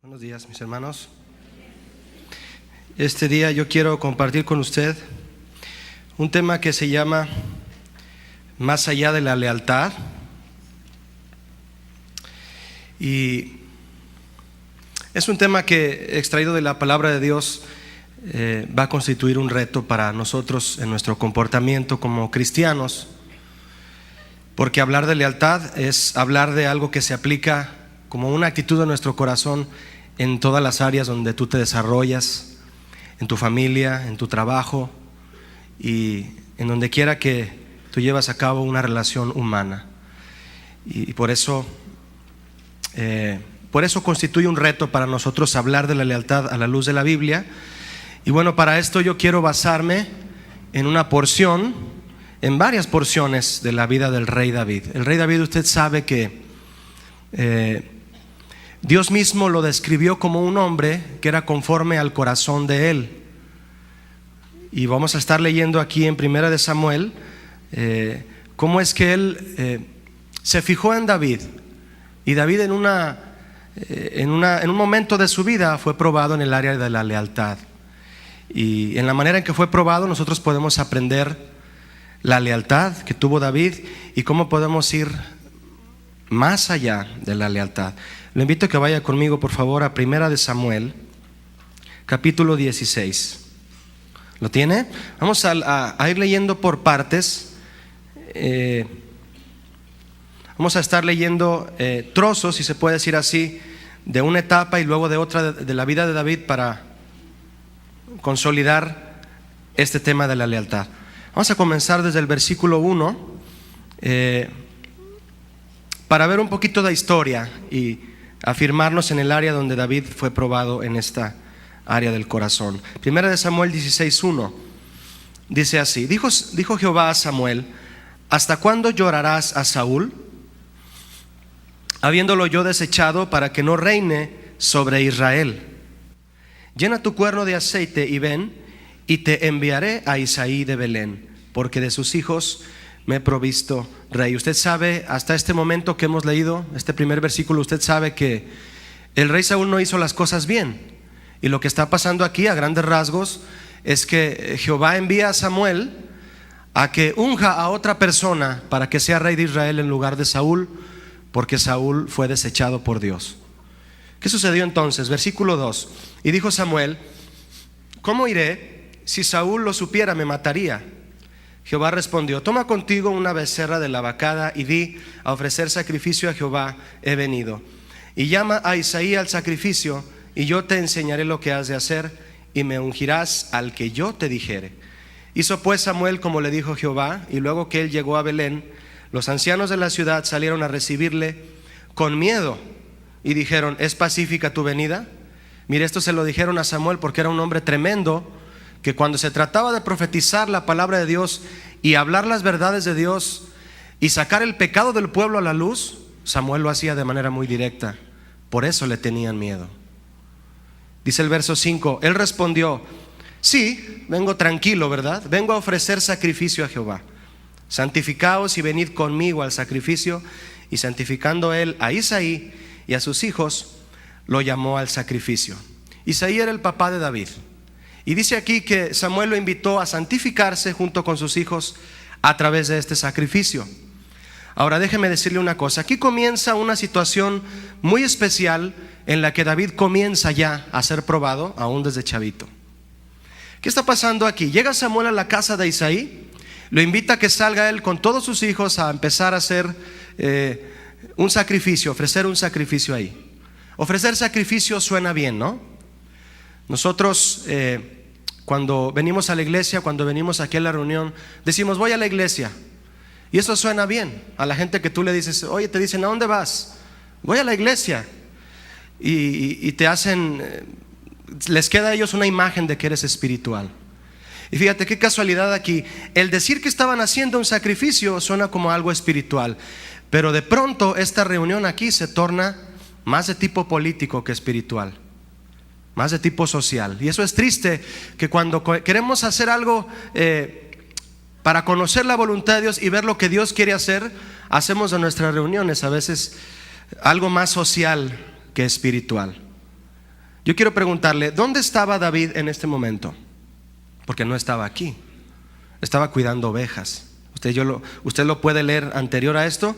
Buenos días, mis hermanos. Este día yo quiero compartir con usted un tema que se llama Más allá de la lealtad. Y es un tema que, extraído de la palabra de Dios, va a constituir un reto para nosotros en nuestro comportamiento como cristianos, porque hablar de lealtad es hablar de algo que se aplica como una actitud de nuestro corazón en todas las áreas donde tú te desarrollas, en tu familia, en tu trabajo y en donde quiera que tú llevas a cabo una relación humana. Y por eso constituye un reto para nosotros hablar de la lealtad a la luz de la Biblia. Y bueno, para esto yo quiero basarme en una porción, en varias porciones de la vida del rey David. El rey David, usted sabe que Dios mismo lo describió como un hombre que era conforme al corazón de él. Y vamos a estar leyendo aquí en Primera de Samuel cómo es que él se fijó en David. Y David en un momento de su vida fue probado en el área de la lealtad. Y en la manera en que fue probado nosotros podemos aprender la lealtad que tuvo David y cómo podemos ir más allá de la lealtad. Le invito a que vaya conmigo, por favor, a Primera de Samuel, capítulo 16. ¿Lo tiene? Vamos a ir leyendo por partes. Vamos a estar leyendo trozos, si se puede decir así, de una etapa y luego de otra de la vida de David para consolidar este tema de la lealtad. Vamos a comenzar desde el versículo 1 para ver un poquito de historia y afirmarnos en el área donde David fue probado en esta área del corazón. Primera de Samuel 16:1 dice así: dijo Jehová a Samuel: ¿hasta cuándo llorarás a Saúl, habiéndolo yo desechado, para que no reine sobre Israel? Llena tu cuerno de aceite y ven, y te enviaré a Isaí de Belén, porque de sus hijos me he provisto rey. Usted sabe, hasta este momento que hemos leído este primer versículo, usted sabe que el rey Saúl no hizo las cosas bien. Y lo que está pasando aquí a grandes rasgos es que Jehová envía a Samuel a que unja a otra persona para que sea rey de Israel en lugar de Saúl, porque Saúl fue desechado por Dios. ¿Qué sucedió entonces? Versículo 2: y dijo Samuel: ¿cómo iré? Si Saúl lo supiera, me mataría. Jehová respondió: toma contigo una becerra de la vacada y di: a ofrecer sacrificio a Jehová he venido. Y llama a Isaí al sacrificio, y yo te enseñaré lo que has de hacer, y me ungirás al que yo te dijere. Hizo pues Samuel como le dijo Jehová, y luego que él llegó a Belén, los ancianos de la ciudad salieron a recibirle con miedo y dijeron: ¿es pacífica tu venida? Mire, esto se lo dijeron a Samuel porque era un hombre tremendo, que cuando se trataba de profetizar la palabra de Dios y hablar las verdades de Dios y sacar el pecado del pueblo a la luz, Samuel lo hacía de manera muy directa. Por eso le tenían miedo. Dice el verso 5: él respondió: sí, vengo tranquilo, ¿verdad? Vengo a ofrecer sacrificio a Jehová. Santificaos y venid conmigo al sacrificio. Y santificando él a Isaí y a sus hijos, lo llamó al sacrificio. Isaí era el papá de David. Y dice aquí que Samuel lo invitó a santificarse junto con sus hijos a través de este sacrificio. Ahora déjeme decirle una cosa. Aquí comienza una situación muy especial en la que David comienza ya a ser probado, aún desde chavito. ¿Qué está pasando aquí? Llega Samuel a la casa de Isaí, lo invita a que salga él con todos sus hijos a empezar a hacer un sacrificio, ofrecer un sacrificio ahí. Ofrecer sacrificio suena bien, ¿no? Nosotros cuando venimos a la iglesia, cuando venimos aquí a la reunión, decimos: voy a la iglesia. Y eso suena bien. A la gente que tú le dices: oye, te dicen: ¿a dónde vas? Voy a la iglesia. Y te hacen, les queda a ellos una imagen de que eres espiritual. Y fíjate qué casualidad aquí. El decir que estaban haciendo un sacrificio suena como algo espiritual, pero de pronto esta reunión aquí se torna más de tipo político que espiritual, más de tipo social. Y eso es triste, que cuando queremos hacer algo para conocer la voluntad de Dios y ver lo que Dios quiere hacer, hacemos de nuestras reuniones a veces algo más social que espiritual. Yo quiero preguntarle, ¿dónde estaba David en este momento? Porque no estaba aquí, estaba cuidando ovejas. Usted lo puede leer anterior a esto.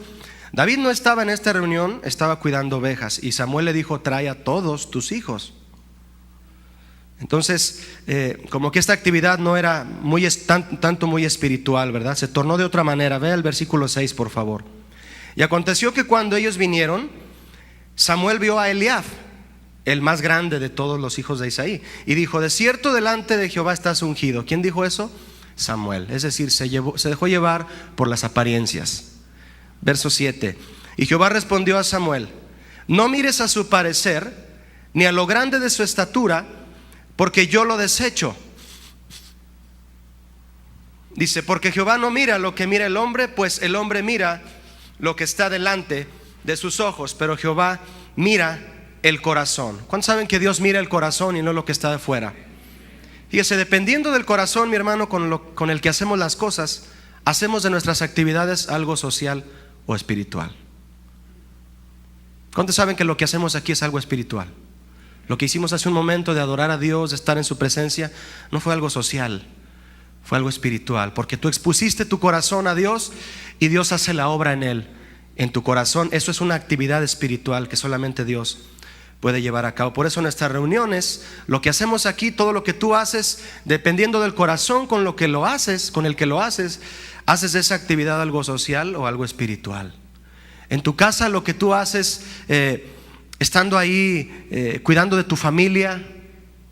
David no estaba en esta reunión, estaba cuidando ovejas. Y Samuel le dijo, trae a todos tus hijos. Entonces, como que esta actividad no era tanto muy espiritual, ¿verdad? Se tornó de otra manera. Vea el versículo 6, por favor. Y aconteció que cuando ellos vinieron, Samuel vio a Eliab, el más grande de todos los hijos de Isaí, y dijo, de cierto delante de Jehová estás ungido. ¿Quién dijo eso? Samuel. Es decir, se dejó llevar por las apariencias. Verso 7. Y Jehová respondió a Samuel, no mires a su parecer, ni a lo grande de su estatura, porque yo lo desecho. Dice, porque Jehová no mira lo que mira el hombre, pues el hombre mira lo que está delante de sus ojos, pero Jehová mira el corazón. ¿Cuántos saben que Dios mira el corazón y no lo que está de fuera? Fíjese, dependiendo del corazón, mi hermano, con el que hacemos las cosas, hacemos de nuestras actividades algo social o espiritual. ¿Cuántos saben que lo que hacemos aquí es algo espiritual? Lo que hicimos hace un momento de adorar a Dios, de estar en su presencia, no fue algo social, fue algo espiritual, porque tú expusiste tu corazón a Dios y Dios hace la obra en él, en tu corazón. Eso es una actividad espiritual que solamente Dios puede llevar a cabo. Por eso en nuestras reuniones, lo que hacemos aquí, todo lo que tú haces, dependiendo del corazón con el que lo haces, haces de esa actividad algo social o algo espiritual. En tu casa, lo que tú haces, estando ahí, cuidando de tu familia,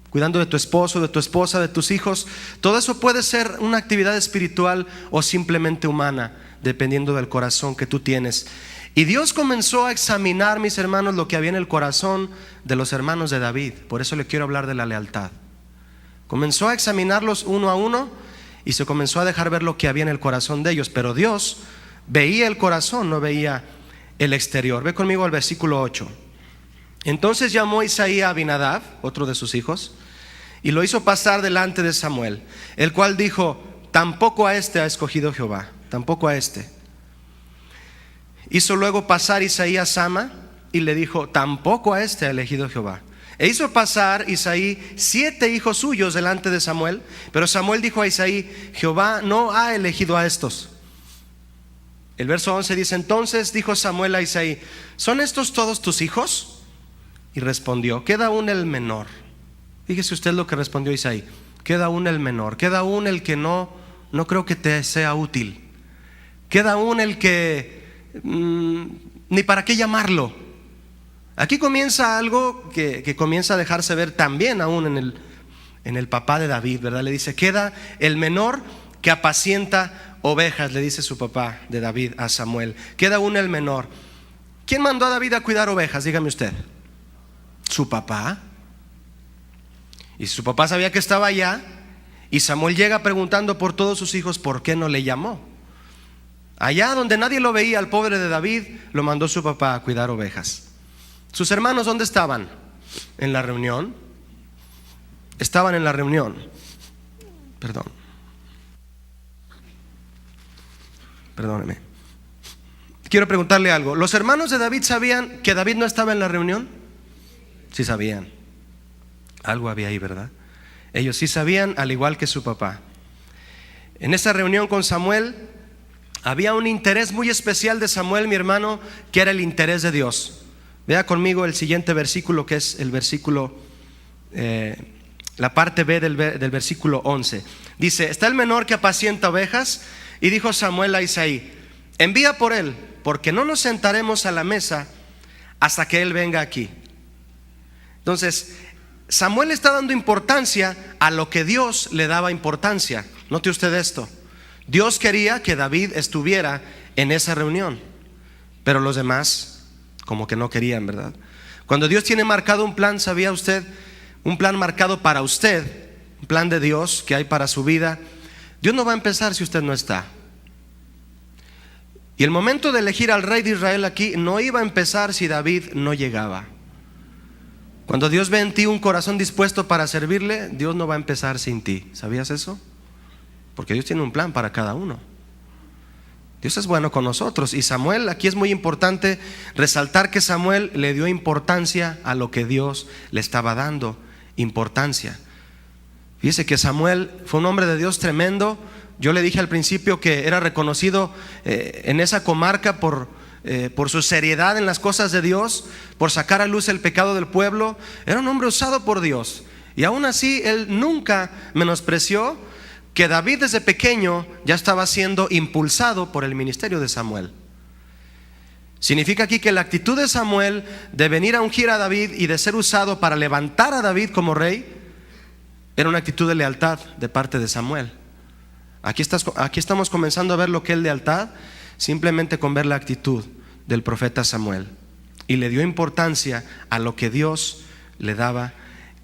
cuidando de tu esposo, de tu esposa, de tus hijos, todo eso puede ser una actividad espiritual o simplemente humana, dependiendo del corazón que tú tienes. Y Dios comenzó a examinar, mis hermanos, lo que había en el corazón de los hermanos de David. Por eso le quiero hablar de la lealtad. Comenzó a examinarlos uno a uno y se comenzó a dejar ver lo que había en el corazón de ellos. Pero Dios veía el corazón, no veía el exterior. Ve conmigo al versículo 8. Entonces llamó Isaí a Abinadab, otro de sus hijos, y lo hizo pasar delante de Samuel, el cual dijo, tampoco a este ha escogido Jehová, tampoco a este. Hizo luego pasar Isaí a Sama y le dijo, tampoco a este ha elegido Jehová. E hizo pasar Isaí 7 hijos suyos delante de Samuel, pero Samuel dijo a Isaí, Jehová no ha elegido a estos. El verso 11 dice, entonces dijo Samuel a Isaí, ¿son estos todos tus hijos? Y respondió, queda aún el menor. Fíjese usted lo que respondió Isaí, queda aún el menor, queda aún el que no creo que te sea útil, queda aún el que ni para qué llamarlo. Aquí comienza algo que comienza a dejarse ver también aún en el papá de David, ¿verdad? Le dice, queda el menor que apacienta ovejas, le dice su papá de David a Samuel. Queda aún el menor. ¿Quién mandó a David a cuidar ovejas? Dígame usted. Su papá. Y su papá sabía que estaba allá, y Samuel llega preguntando por todos sus hijos, ¿por qué no le llamó? Allá donde nadie lo veía, al pobre de David, lo mandó su papá a cuidar ovejas. ¿Sus hermanos dónde estaban? En la reunión. Estaban en la reunión. Perdóneme. Quiero preguntarle algo. ¿Los hermanos de David sabían que David no estaba en la reunión? Sí sabían. Algo había ahí, ¿verdad? Ellos sí sabían, al igual que su papá. En esa reunión con Samuel había un interés muy especial de Samuel, mi hermano, que era el interés de Dios. Vea conmigo el siguiente versículo, que es el versículo, la parte B del versículo 11. Dice, está el menor que apacienta ovejas, y dijo Samuel a Isaí, envía por él, porque no nos sentaremos a la mesa hasta que él venga aquí. Entonces, Samuel está dando importancia a lo que Dios le daba importancia. Note usted esto. Dios quería que David estuviera en esa reunión, pero los demás como que no querían, ¿verdad? Cuando Dios tiene marcado un plan, ¿sabía usted? Un plan marcado para usted, un plan de Dios que hay para su vida. Dios no va a empezar si usted no está. Y el momento de elegir al rey de Israel aquí no iba a empezar si David no llegaba. Cuando Dios ve en ti un corazón dispuesto para servirle, Dios no va a empezar sin ti. ¿Sabías eso? Porque Dios tiene un plan para cada uno. Dios es bueno con nosotros. Y Samuel, aquí es muy importante resaltar que Samuel le dio importancia a lo que Dios le estaba dando importancia. Fíjese que Samuel fue un hombre de Dios tremendo. Yo le dije al principio que era reconocido en esa comarca por su seriedad en las cosas de Dios, por sacar a luz el pecado del pueblo. Era un hombre usado por Dios. Y aún así él nunca menospreció que David desde pequeño ya estaba siendo impulsado por el ministerio de Samuel. Significa aquí que la actitud de Samuel de venir a ungir a David y de ser usado para levantar a David como rey era una actitud de lealtad de parte de Samuel. Aquí estamos comenzando a ver lo que es lealtad, simplemente con ver la actitud del profeta Samuel. Y le dio importancia a lo que Dios le daba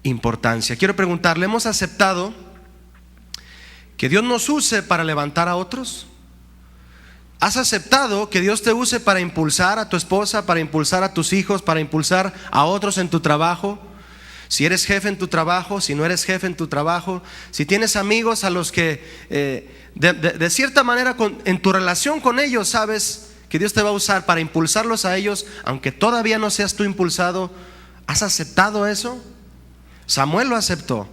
importancia. Quiero preguntarle, ¿hemos aceptado que Dios nos use para levantar a otros? ¿Has aceptado que Dios te use para impulsar a tu esposa, para impulsar a tus hijos, para impulsar a otros en tu trabajo? Si eres jefe en tu trabajo, si no eres jefe en tu trabajo, si tienes amigos a los que de cierta manera en tu relación con ellos sabes que Dios te va a usar para impulsarlos a ellos, aunque todavía no seas tú impulsado, ¿has aceptado eso? Samuel lo aceptó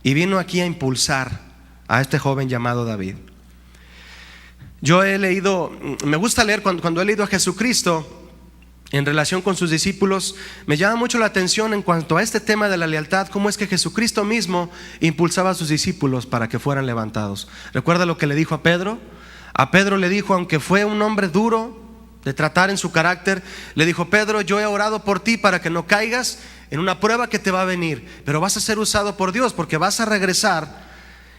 y vino aquí a impulsar a este joven llamado David. Yo he leído, me gusta leer cuando he leído a Jesucristo en relación con sus discípulos, me llama mucho la atención en cuanto a este tema de la lealtad, cómo es que Jesucristo mismo impulsaba a sus discípulos para que fueran levantados. ¿Recuerda lo que le dijo a Pedro? A Pedro le dijo, aunque fue un hombre duro de tratar en su carácter, le dijo: Pedro, yo he orado por ti para que no caigas en una prueba que te va a venir, pero vas a ser usado por Dios porque vas a regresar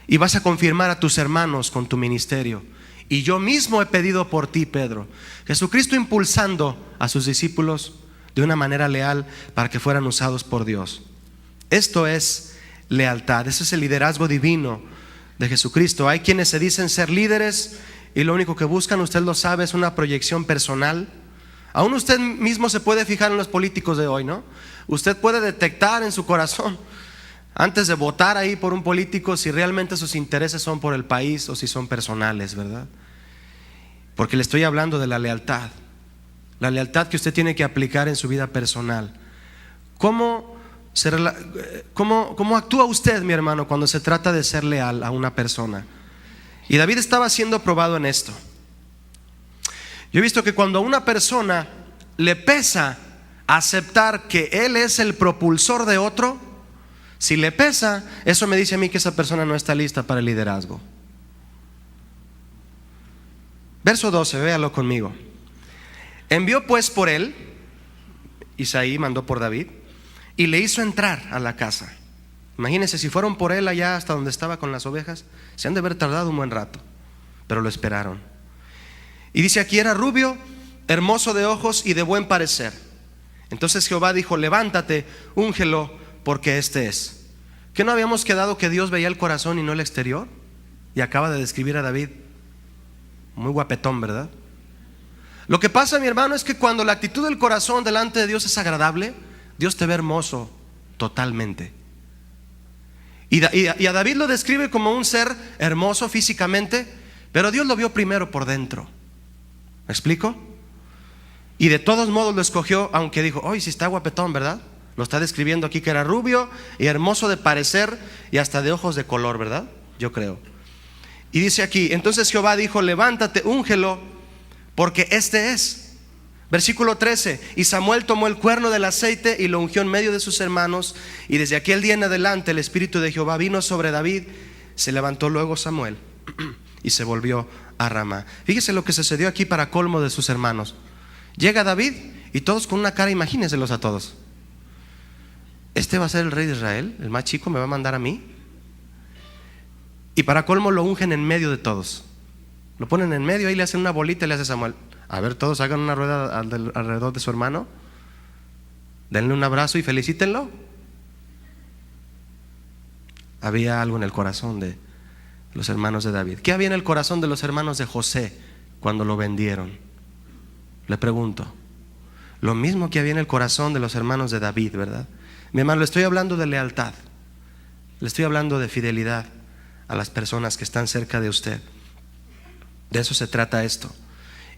y vas a confirmar a tus hermanos con tu ministerio. Y yo mismo he pedido por ti, Pedro. Jesucristo impulsando a sus discípulos de una manera leal para que fueran usados por Dios. Esto es lealtad, ese es el liderazgo divino de Jesucristo. Hay quienes se dicen ser líderes y lo único que buscan, usted lo sabe, es una proyección personal. Aún usted mismo se puede fijar en los políticos de hoy, ¿no? Usted puede detectar en su corazón, antes de votar ahí por un político, si realmente sus intereses son por el país o si son personales, ¿verdad? Porque le estoy hablando de la lealtad que usted tiene que aplicar en su vida personal. ¿Cómo actúa usted, mi hermano, cuando se trata de ser leal a una persona? Y David estaba siendo probado en esto. Yo he visto que cuando a una persona le pesa aceptar que él es el propulsor de otro, si le pesa, eso me dice a mí que esa persona no está lista para el liderazgo. Verso 12, véalo conmigo. Envió pues por él, Isaí mandó por David, y le hizo entrar a la casa. Imagínense, si fueron por él allá hasta donde estaba con las ovejas, se han de haber tardado un buen rato, pero lo esperaron. Y dice aquí: era rubio, hermoso de ojos y de buen parecer. Entonces Jehová dijo: levántate, úngelo, porque este es. ¿Qué no habíamos quedado que Dios veía el corazón y no el exterior? Y acaba de describir a David muy guapetón, ¿verdad? Lo que pasa, mi hermano, es que cuando la actitud del corazón delante de Dios es agradable, Dios te ve hermoso totalmente. Y a David lo describe como un ser hermoso físicamente, pero Dios lo vio primero por dentro. ¿Me explico? Y de todos modos lo escogió, aunque dijo: hoy sí está guapetón, ¿verdad? Lo está describiendo aquí que era rubio y hermoso de parecer y hasta de ojos de color, ¿verdad? Yo creo. Y dice aquí: entonces Jehová dijo: levántate, úngelo, porque este es. Versículo 13: y Samuel tomó el cuerno del aceite y lo ungió en medio de sus hermanos, y desde aquel día en adelante el espíritu de Jehová vino sobre David. Se levantó luego Samuel y se volvió a Ramá. Fíjese lo que sucedió aquí para colmo de sus hermanos. Llega David y todos con una cara, imagínenselos a todos: este va a ser el rey de Israel, el más chico me va a mandar a mí. Y para colmo lo ungen en medio de todos. Lo ponen en medio, ahí le hacen una bolita y le hace Samuel: a ver, todos hagan una rueda alrededor de su hermano, denle un abrazo y felicítenlo. Había algo en el corazón de los hermanos de David. ¿Qué había en el corazón de los hermanos de José cuando lo vendieron? Le pregunto. Lo mismo que había en el corazón de los hermanos de David, ¿verdad? Mi hermano, le estoy hablando de lealtad, le estoy hablando de fidelidad a las personas que están cerca de usted. De eso se trata esto.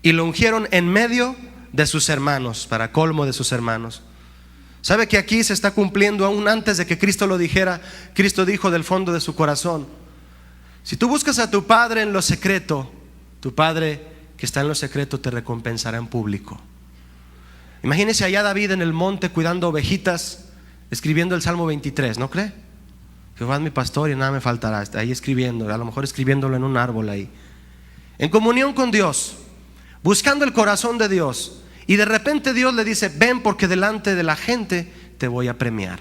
y lo ungieron en medio de sus hermanos, para colmo de sus hermanos. ¿Sabe que aquí se está cumpliendo aún antes de que Cristo lo dijera? Cristo dijo del fondo de su corazón: si tú buscas a tu Padre en lo secreto, tu Padre que está en lo secreto te recompensará en público. Imagínese allá David en el monte cuidando ovejitas, escribiendo el Salmo 23, ¿no cree? Jehová es mi pastor y nada me faltará. Está ahí escribiendo, a lo mejor escribiéndolo en un árbol ahí, en comunión con Dios, buscando el corazón de Dios. Y de repente Dios le dice: ven, porque delante de la gente te voy a premiar.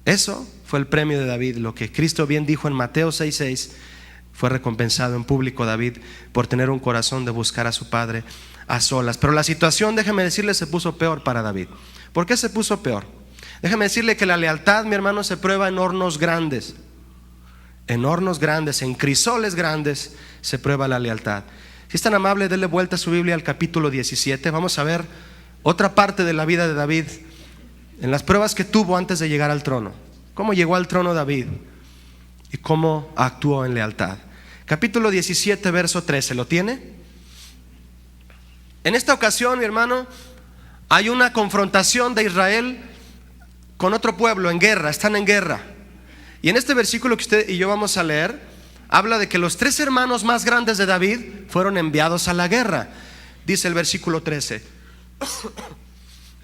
Eso fue el premio de David. Lo que Cristo bien dijo en Mateo 6:6, fue recompensado en público David por tener un corazón de buscar a su Padre a solas. Pero la situación, déjeme decirle, se puso peor para David. ¿Por qué se puso peor? Déjeme decirle que la lealtad, mi hermano, se prueba en hornos grandes. En hornos grandes, en crisoles grandes se prueba la lealtad. Si es tan amable, denle vuelta a su Biblia al capítulo 17. Vamos a ver otra parte de la vida de David, en las pruebas que tuvo antes de llegar al trono. Cómo llegó al trono David y cómo actuó en lealtad. Capítulo 17, verso 13, ¿lo tiene? En esta ocasión, mi hermano, hay una confrontación de Israel con otro pueblo en guerra, están en guerra. Y en este versículo que usted y yo vamos a leer, habla de que los 3 hermanos más grandes de David fueron enviados a la guerra. Dice el versículo 13: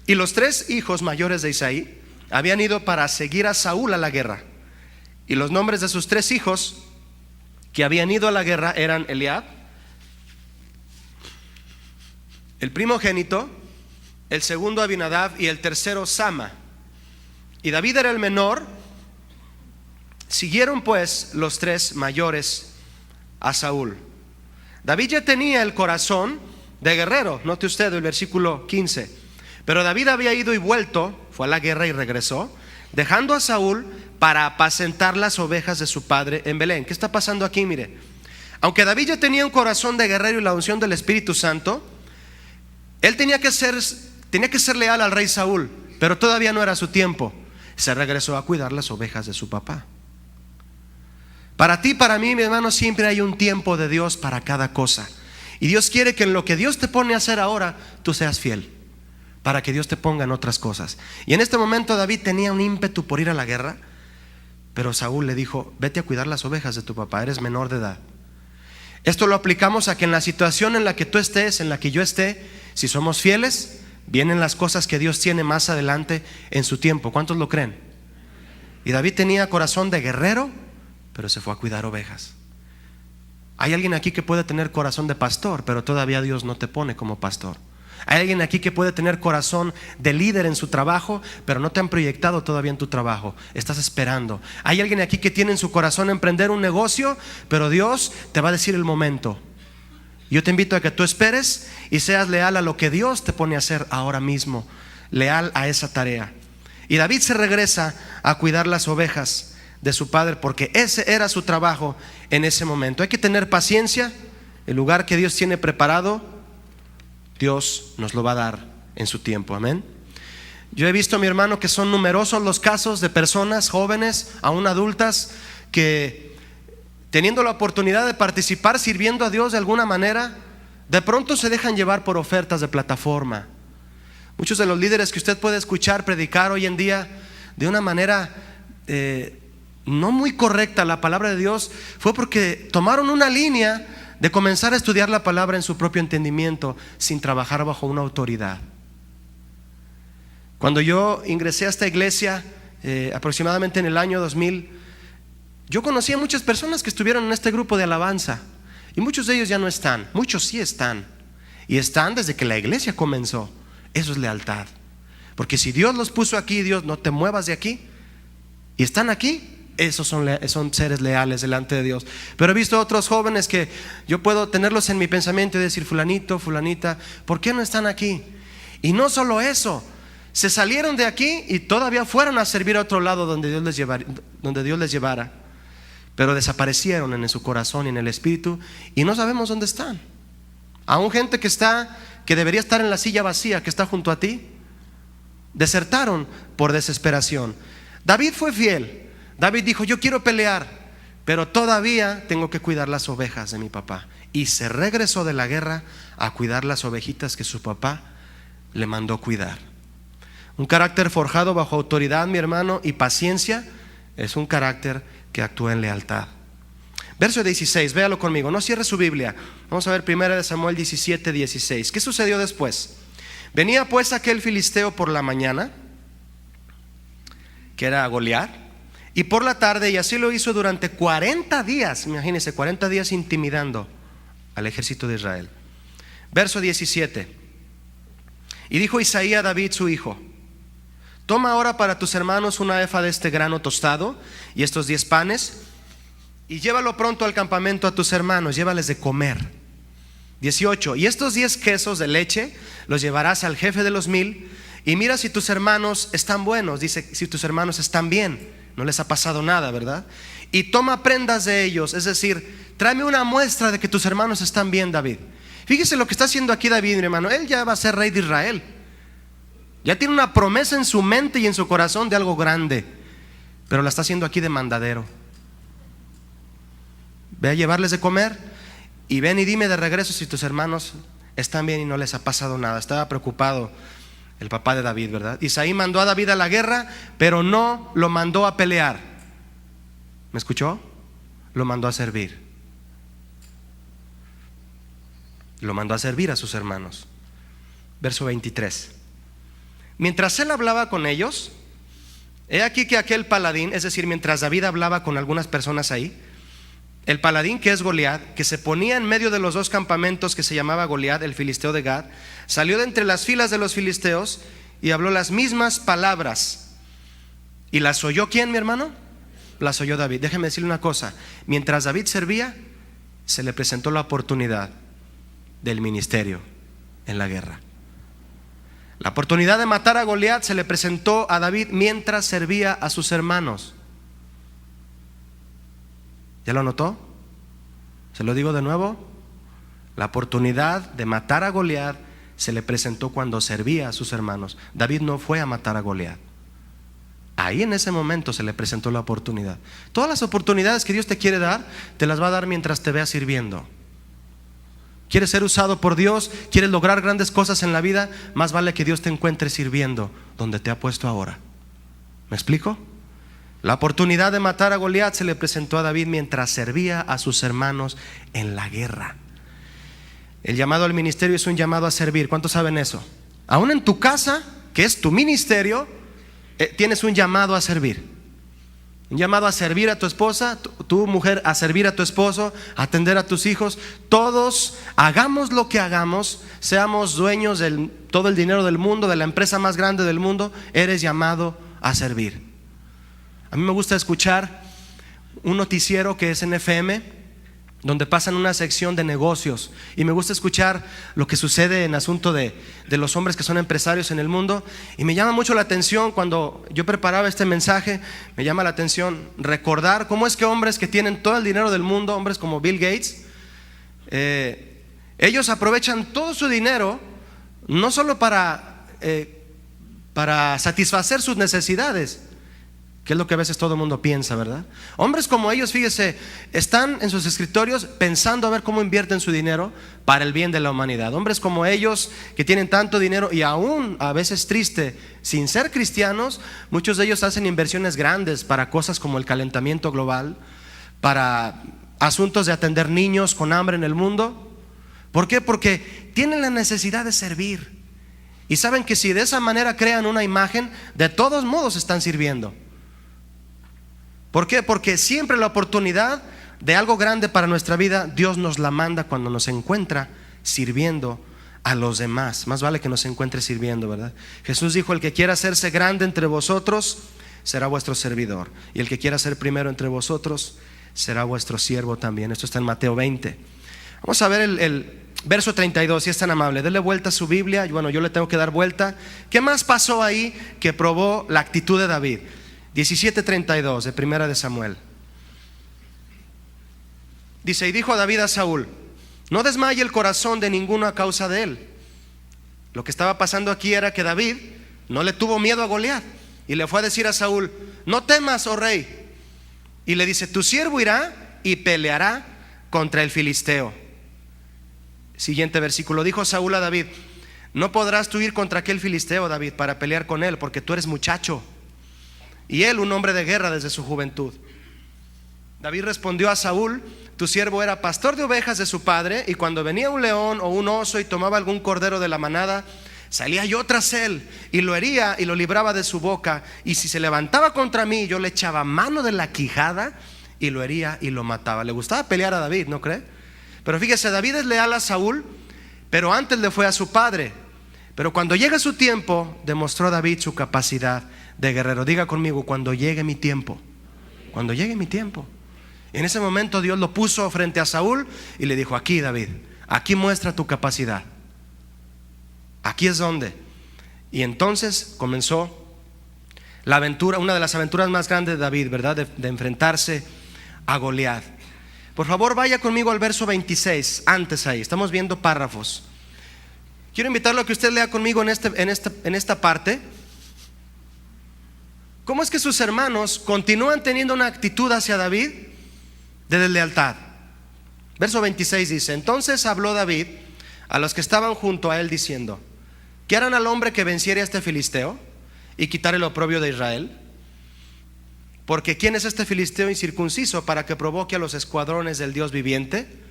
y los 3 hijos mayores de Isaí habían ido para seguir a Saúl a la guerra. Y los nombres de sus 3 hijos que habían ido a la guerra eran Eliab, el primogénito, el segundo Abinadab y el tercero Sama. Y David era el menor. Siguieron pues los 3 mayores a Saúl. David ya tenía el corazón de guerrero. Note usted el versículo 15. Pero David había ido y vuelto, fue a la guerra y regresó, dejando a Saúl para apacentar las ovejas de su padre en Belén. ¿Qué está pasando aquí? Mire, aunque David ya tenía un corazón de guerrero y la unción del Espíritu Santo, él tenía que ser leal al rey Saúl, pero todavía no era su tiempo. Se regresó a cuidar las ovejas de su papá. Para ti, para mí, mi hermano, siempre hay un tiempo de Dios para cada cosa. Y Dios quiere que en lo que Dios te pone a hacer ahora, tú seas fiel, para que Dios te ponga en otras cosas. Y en este momento David tenía un ímpetu por ir a la guerra, pero Saúl le dijo: vete a cuidar las ovejas de tu papá, eres menor de edad. Esto lo aplicamos a que en la situación en la que tú estés, en la que yo esté, si somos fieles, vienen las cosas que Dios tiene más adelante en su tiempo. ¿Cuántos lo creen? Y David tenía corazón de guerrero, pero se fue a cuidar ovejas. Hay alguien aquí que puede tener corazón de pastor, pero todavía Dios no te pone como pastor. Hay alguien aquí que puede tener corazón de líder en su trabajo, pero no te han proyectado todavía en tu trabajo, estás esperando. Hay alguien aquí que tiene en su corazón emprender un negocio, pero Dios te va a decir el momento. Yo te invito a que tú esperes y seas leal a lo que Dios te pone a hacer ahora mismo, leal a esa tarea. Y David se regresa a cuidar las ovejas de su padre, porque ese era su trabajo en ese momento. Hay que tener paciencia. El lugar que Dios tiene preparado, Dios nos lo va a dar en su tiempo. Amén. Yo he visto, mi hermano, que son numerosos los casos de personas jóvenes, aún adultas, que teniendo la oportunidad de participar sirviendo a Dios de alguna manera, de pronto se dejan llevar por ofertas de plataforma. Muchos de los líderes que usted puede escuchar predicar hoy en día de una manera no muy correcta la palabra de Dios, fue porque tomaron una línea de comenzar a estudiar la palabra en su propio entendimiento, sin trabajar bajo una autoridad. Cuando yo ingresé a esta iglesia, aproximadamente en el año 2000, yo conocí a muchas personas que estuvieron en este grupo de alabanza, y muchos de ellos ya no están. Muchos sí están, y están desde que la iglesia comenzó. Eso es lealtad, porque si Dios los puso aquí, Dios, no te muevas de aquí, y están aquí, esos son seres leales delante de Dios. Pero he visto otros jóvenes que yo puedo tenerlos en mi pensamiento y decir: fulanito, fulanita, ¿por qué no están aquí? Y no solo eso, se salieron de aquí y todavía fueron a servir a otro lado donde Dios les llevara, pero desaparecieron en su corazón y en el espíritu, y no sabemos dónde están. Aún gente que debería estar en la silla vacía, que está junto a ti, desertaron por desesperación. David fue fiel. David dijo: yo quiero pelear, pero todavía tengo que cuidar las ovejas de mi papá. Y se regresó de la guerra a cuidar las ovejitas que su papá le mandó cuidar. Un carácter forjado bajo autoridad, mi hermano, y paciencia es un carácter que actúa en lealtad. Verso 16, véalo conmigo, no cierre su Biblia. Vamos a ver 1 Samuel 17, 16. ¿Qué sucedió después? Venía pues aquel filisteo por la mañana, que era Goliat, y por la tarde, y así lo hizo durante 40 días. Imagínense, 40 días intimidando al ejército de Israel. Verso 17. Y dijo Isaí a David su hijo: toma ahora para tus hermanos una efa de este grano tostado y estos 10 panes, y llévalo pronto al campamento a tus hermanos, llévales de comer. 18. Y estos 10 quesos de leche los llevarás al jefe de los 1000, y mira si tus hermanos están buenos. Dice, si tus hermanos están bien, no les ha pasado nada, ¿verdad? Y toma prendas de ellos, es decir, tráeme una muestra de que tus hermanos están bien, David. Fíjese lo que está haciendo aquí David, mi hermano. Él ya va a ser rey de Israel. Ya tiene una promesa en su mente y en su corazón de algo grande, pero la está haciendo aquí de mandadero. Ve a llevarles de comer y ven y dime de regreso si tus hermanos están bien y no les ha pasado nada. Estaba preocupado el papá de David, ¿verdad? Isaí mandó a David a la guerra, pero no lo mandó a pelear. ¿Me escuchó? Lo mandó a servir. Lo mandó a servir a sus hermanos. Verso 23. Mientras él hablaba con ellos, he aquí que aquel paladín, es decir, mientras David hablaba con algunas personas ahí, el paladín, que es Goliat, que se ponía en medio de los dos campamentos, que se llamaba Goliat, el filisteo de Gad, salió de entre las filas de los filisteos y habló las mismas palabras. ¿Y las oyó quién, mi hermano? Las oyó David. Déjeme decirle una cosa: mientras David servía, se le presentó la oportunidad del ministerio en la guerra. La oportunidad de matar a Goliat se le presentó a David mientras servía a sus hermanos. ¿Ya lo notó? Se lo digo de nuevo. La oportunidad de matar a Goliat se le presentó cuando servía a sus hermanos. David no fue a matar a Goliat. Ahí en ese momento se le presentó la oportunidad. Todas las oportunidades que Dios te quiere dar, te las va a dar mientras te veas sirviendo. ¿Quieres ser usado por Dios? ¿Quieres lograr grandes cosas en la vida? Más vale que Dios te encuentre sirviendo donde te ha puesto ahora. ¿Me explico? La oportunidad de matar a Goliat se le presentó a David mientras servía a sus hermanos en la guerra. El llamado al ministerio es un llamado a servir. ¿Cuántos saben eso? Aún en tu casa, que es tu ministerio, tienes un llamado a servir. Un llamado a servir a tu esposa, tu mujer a servir a tu esposo, a atender a tus hijos. Todos, hagamos lo que hagamos, seamos dueños de todo el dinero del mundo, de la empresa más grande del mundo, eres llamado a servir. A mí me gusta escuchar un noticiero que es en FM, donde pasan una sección de negocios, y me gusta escuchar lo que sucede en asunto de los hombres que son empresarios en el mundo. Y me llama mucho la atención, cuando yo preparaba este mensaje, me llama la atención recordar cómo es que hombres que tienen todo el dinero del mundo, hombres como Bill Gates, ellos aprovechan todo su dinero no solo para satisfacer sus necesidades, que es lo que a veces todo el mundo piensa, ¿verdad? Hombres como ellos, fíjese, están en sus escritorios pensando a ver cómo invierten su dinero para el bien de la humanidad. Hombres como ellos, que tienen tanto dinero y aún a veces triste, sin ser cristianos, muchos de ellos hacen inversiones grandes para cosas como el calentamiento global, para asuntos de atender niños con hambre en el mundo. ¿Por qué? Porque tienen la necesidad de servir, y saben que si de esa manera crean una imagen, de todos modos están sirviendo. ¿Por qué? Porque siempre la oportunidad de algo grande para nuestra vida, Dios nos la manda cuando nos encuentra sirviendo a los demás. Más vale que nos encuentre sirviendo, ¿verdad? Jesús dijo: el que quiera hacerse grande entre vosotros será vuestro servidor, y el que quiera ser primero entre vosotros será vuestro siervo también. Esto está en Mateo 20. Vamos a ver el verso 32, si es tan amable, dele vuelta a su Biblia. Bueno, yo le tengo que dar vuelta. ¿Qué más pasó ahí que probó la actitud de David? 17:32 de Primera de Samuel. Dice: y dijo David a Saúl: no desmaye el corazón de ninguno a causa de él. Lo que estaba pasando aquí era que David no le tuvo miedo a Goliat, y le fue a decir a Saúl: no temas, oh rey, Y le dice: tu siervo irá y peleará contra el filisteo. Siguiente versículo: dijo Saúl a David: no podrás tú ir contra aquel filisteo, David, para pelear con él, porque tú eres muchacho, y él un hombre de guerra desde su juventud. David respondió a Saúl: tu siervo era pastor de ovejas de su padre, y cuando venía un león o un oso y tomaba algún cordero de la manada, salía yo tras él y lo hería y lo libraba de su boca, y si se levantaba contra mí, yo le echaba mano de la quijada y lo hería y lo mataba. Le gustaba pelear a David, ¿no cree? Pero fíjese, David es leal a Saúl, pero antes le fue a su padre. Pero cuando llega su tiempo, demostró David su capacidad de guerrero. Diga conmigo: cuando llegue mi tiempo. Cuando llegue mi tiempo. En ese momento Dios lo puso frente a Saúl y le dijo: aquí, David, aquí muestra tu capacidad. Aquí es donde. Y entonces comenzó la aventura, una de las aventuras más grandes de David, ¿verdad? De enfrentarse a Goliat. Por favor, vaya conmigo al verso 26. Antes ahí, estamos viendo párrafos. Quiero invitarlo a que usted lea conmigo en esta parte. ¿Cómo es que sus hermanos continúan teniendo una actitud hacia David de deslealtad? Verso 26 dice: entonces habló David a los que estaban junto a él diciendo: ¿qué harán al hombre que venciere a este filisteo y quitar el oprobio de Israel? Porque ¿quién es este filisteo incircunciso para que provoque a los escuadrones del Dios viviente?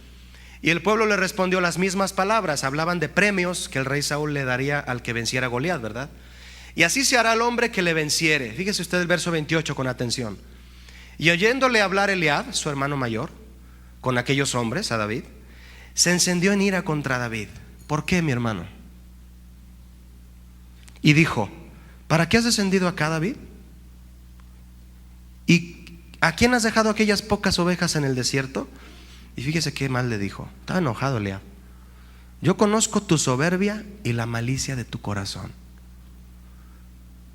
Y el pueblo le respondió las mismas palabras. Hablaban de premios que el rey Saúl le daría al que venciera a Goliat, ¿verdad? Y así se hará al hombre que le venciere. Fíjese usted el verso 28 con atención. Y oyéndole hablar Eliab, su hermano mayor, con aquellos hombres, a David, se encendió en ira contra David. ¿Por qué, mi hermano? Y dijo: ¿para qué has descendido acá, David? ¿Y a quién has dejado aquellas pocas ovejas en el desierto? Y fíjese qué mal le dijo. Estaba enojado Eliab. Yo conozco tu soberbia y la malicia de tu corazón.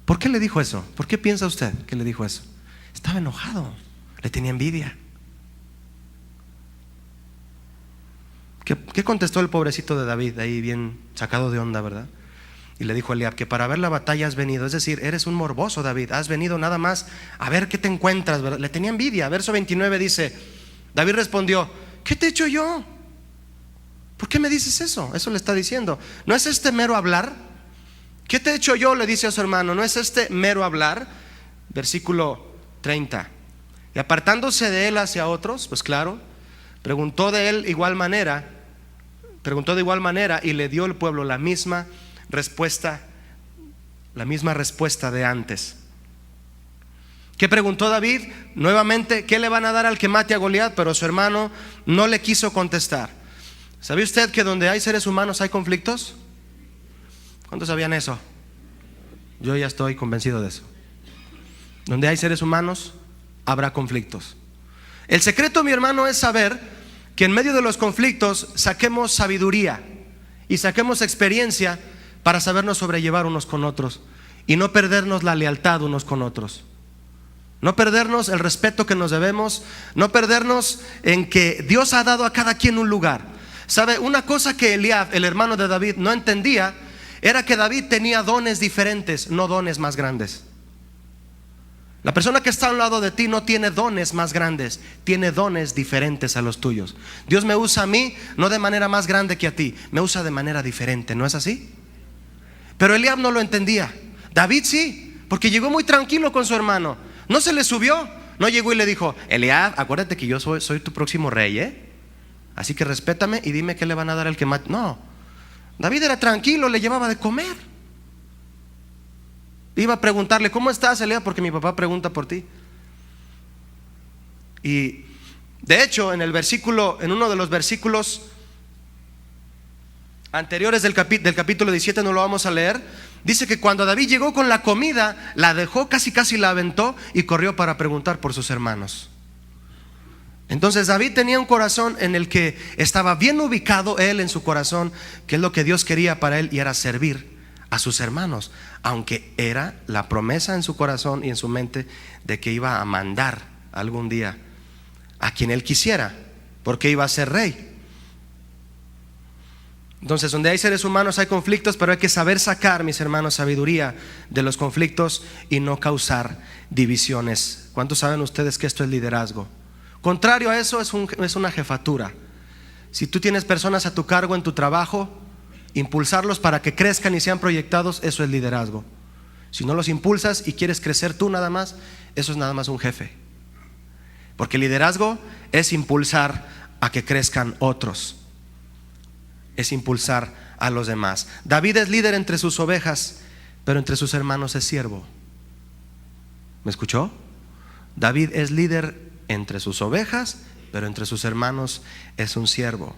¿Por qué le dijo eso? ¿Por qué piensa usted que le dijo eso? Estaba enojado, le tenía envidia. ¿Qué contestó el pobrecito de David? Ahí bien sacado de onda, ¿verdad? Y le dijo a Eliab: que para ver la batalla has venido. Es decir, eres un morboso, David. Has venido nada más a ver qué te encuentras, ¿verdad? Le tenía envidia. Verso 29 dice: David respondió: ¿qué te he hecho yo? ¿Por qué me dices eso? Eso le está diciendo. ¿No es este mero hablar? ¿Qué te he hecho yo?, le dice a su hermano. ¿No es este mero hablar? Versículo 30. Y apartándose de él hacia otros, pues claro, preguntó de igual manera y le dio el pueblo la misma respuesta de antes. ¿Qué preguntó David? Nuevamente: ¿qué le van a dar al que mate a Goliat? Pero su hermano no le quiso contestar. ¿Sabe usted que donde hay seres humanos hay conflictos? ¿Cuántos sabían eso? Yo ya estoy convencido de eso. Donde hay seres humanos habrá conflictos. El secreto, mi hermano, es saber que en medio de los conflictos saquemos sabiduría y saquemos experiencia para sabernos sobrellevar unos con otros y no perdernos la lealtad unos con otros. No perdernos el respeto que nos debemos, no perdernos en que Dios ha dado a cada quien un lugar. ¿Sabe? Una cosa que Eliab, el hermano de David, no entendía era que David tenía dones diferentes, no dones más grandes. La persona que está a un lado de ti no tiene dones más grandes, tiene dones diferentes a los tuyos. Dios me usa a mí no de manera más grande que a ti, me usa de manera diferente, ¿no es así? Pero Eliab no lo entendía. David sí, porque llegó muy tranquilo con su hermano. No se le subió, no llegó y le dijo: Eliab, acuérdate que yo soy tu próximo rey, así que respétame y dime qué le van a dar al que mate. No, David era tranquilo, le llevaba de comer. Iba a preguntarle: ¿cómo estás, Eliab? Porque mi papá pregunta por ti. Y de hecho en uno de los versículos anteriores del capítulo 17, no lo vamos a leer, dice que cuando David llegó con la comida, la dejó, casi la aventó y corrió para preguntar por sus hermanos. Entonces David tenía un corazón en el que estaba bien ubicado él en su corazón, que es lo que Dios quería para él, y era servir a sus hermanos, aunque era la promesa en su corazón y en su mente de que iba a mandar algún día a quien él quisiera, porque iba a ser rey. Entonces, donde hay seres humanos hay conflictos, pero hay que saber sacar, mis hermanos, sabiduría de los conflictos y no causar divisiones. ¿Cuántos saben ustedes que esto es liderazgo? Contrario a eso es una jefatura. Si tú tienes personas a tu cargo en tu trabajo, impulsarlos para que crezcan y sean proyectados, eso es liderazgo. Si no los impulsas y quieres crecer tú nada más, eso es nada más un jefe. Porque liderazgo es impulsar a que crezcan otros, es impulsar a los demás. David es líder entre sus ovejas, pero entre sus hermanos es siervo. ¿Me escuchó? David es líder entre sus ovejas, pero entre sus hermanos es un siervo.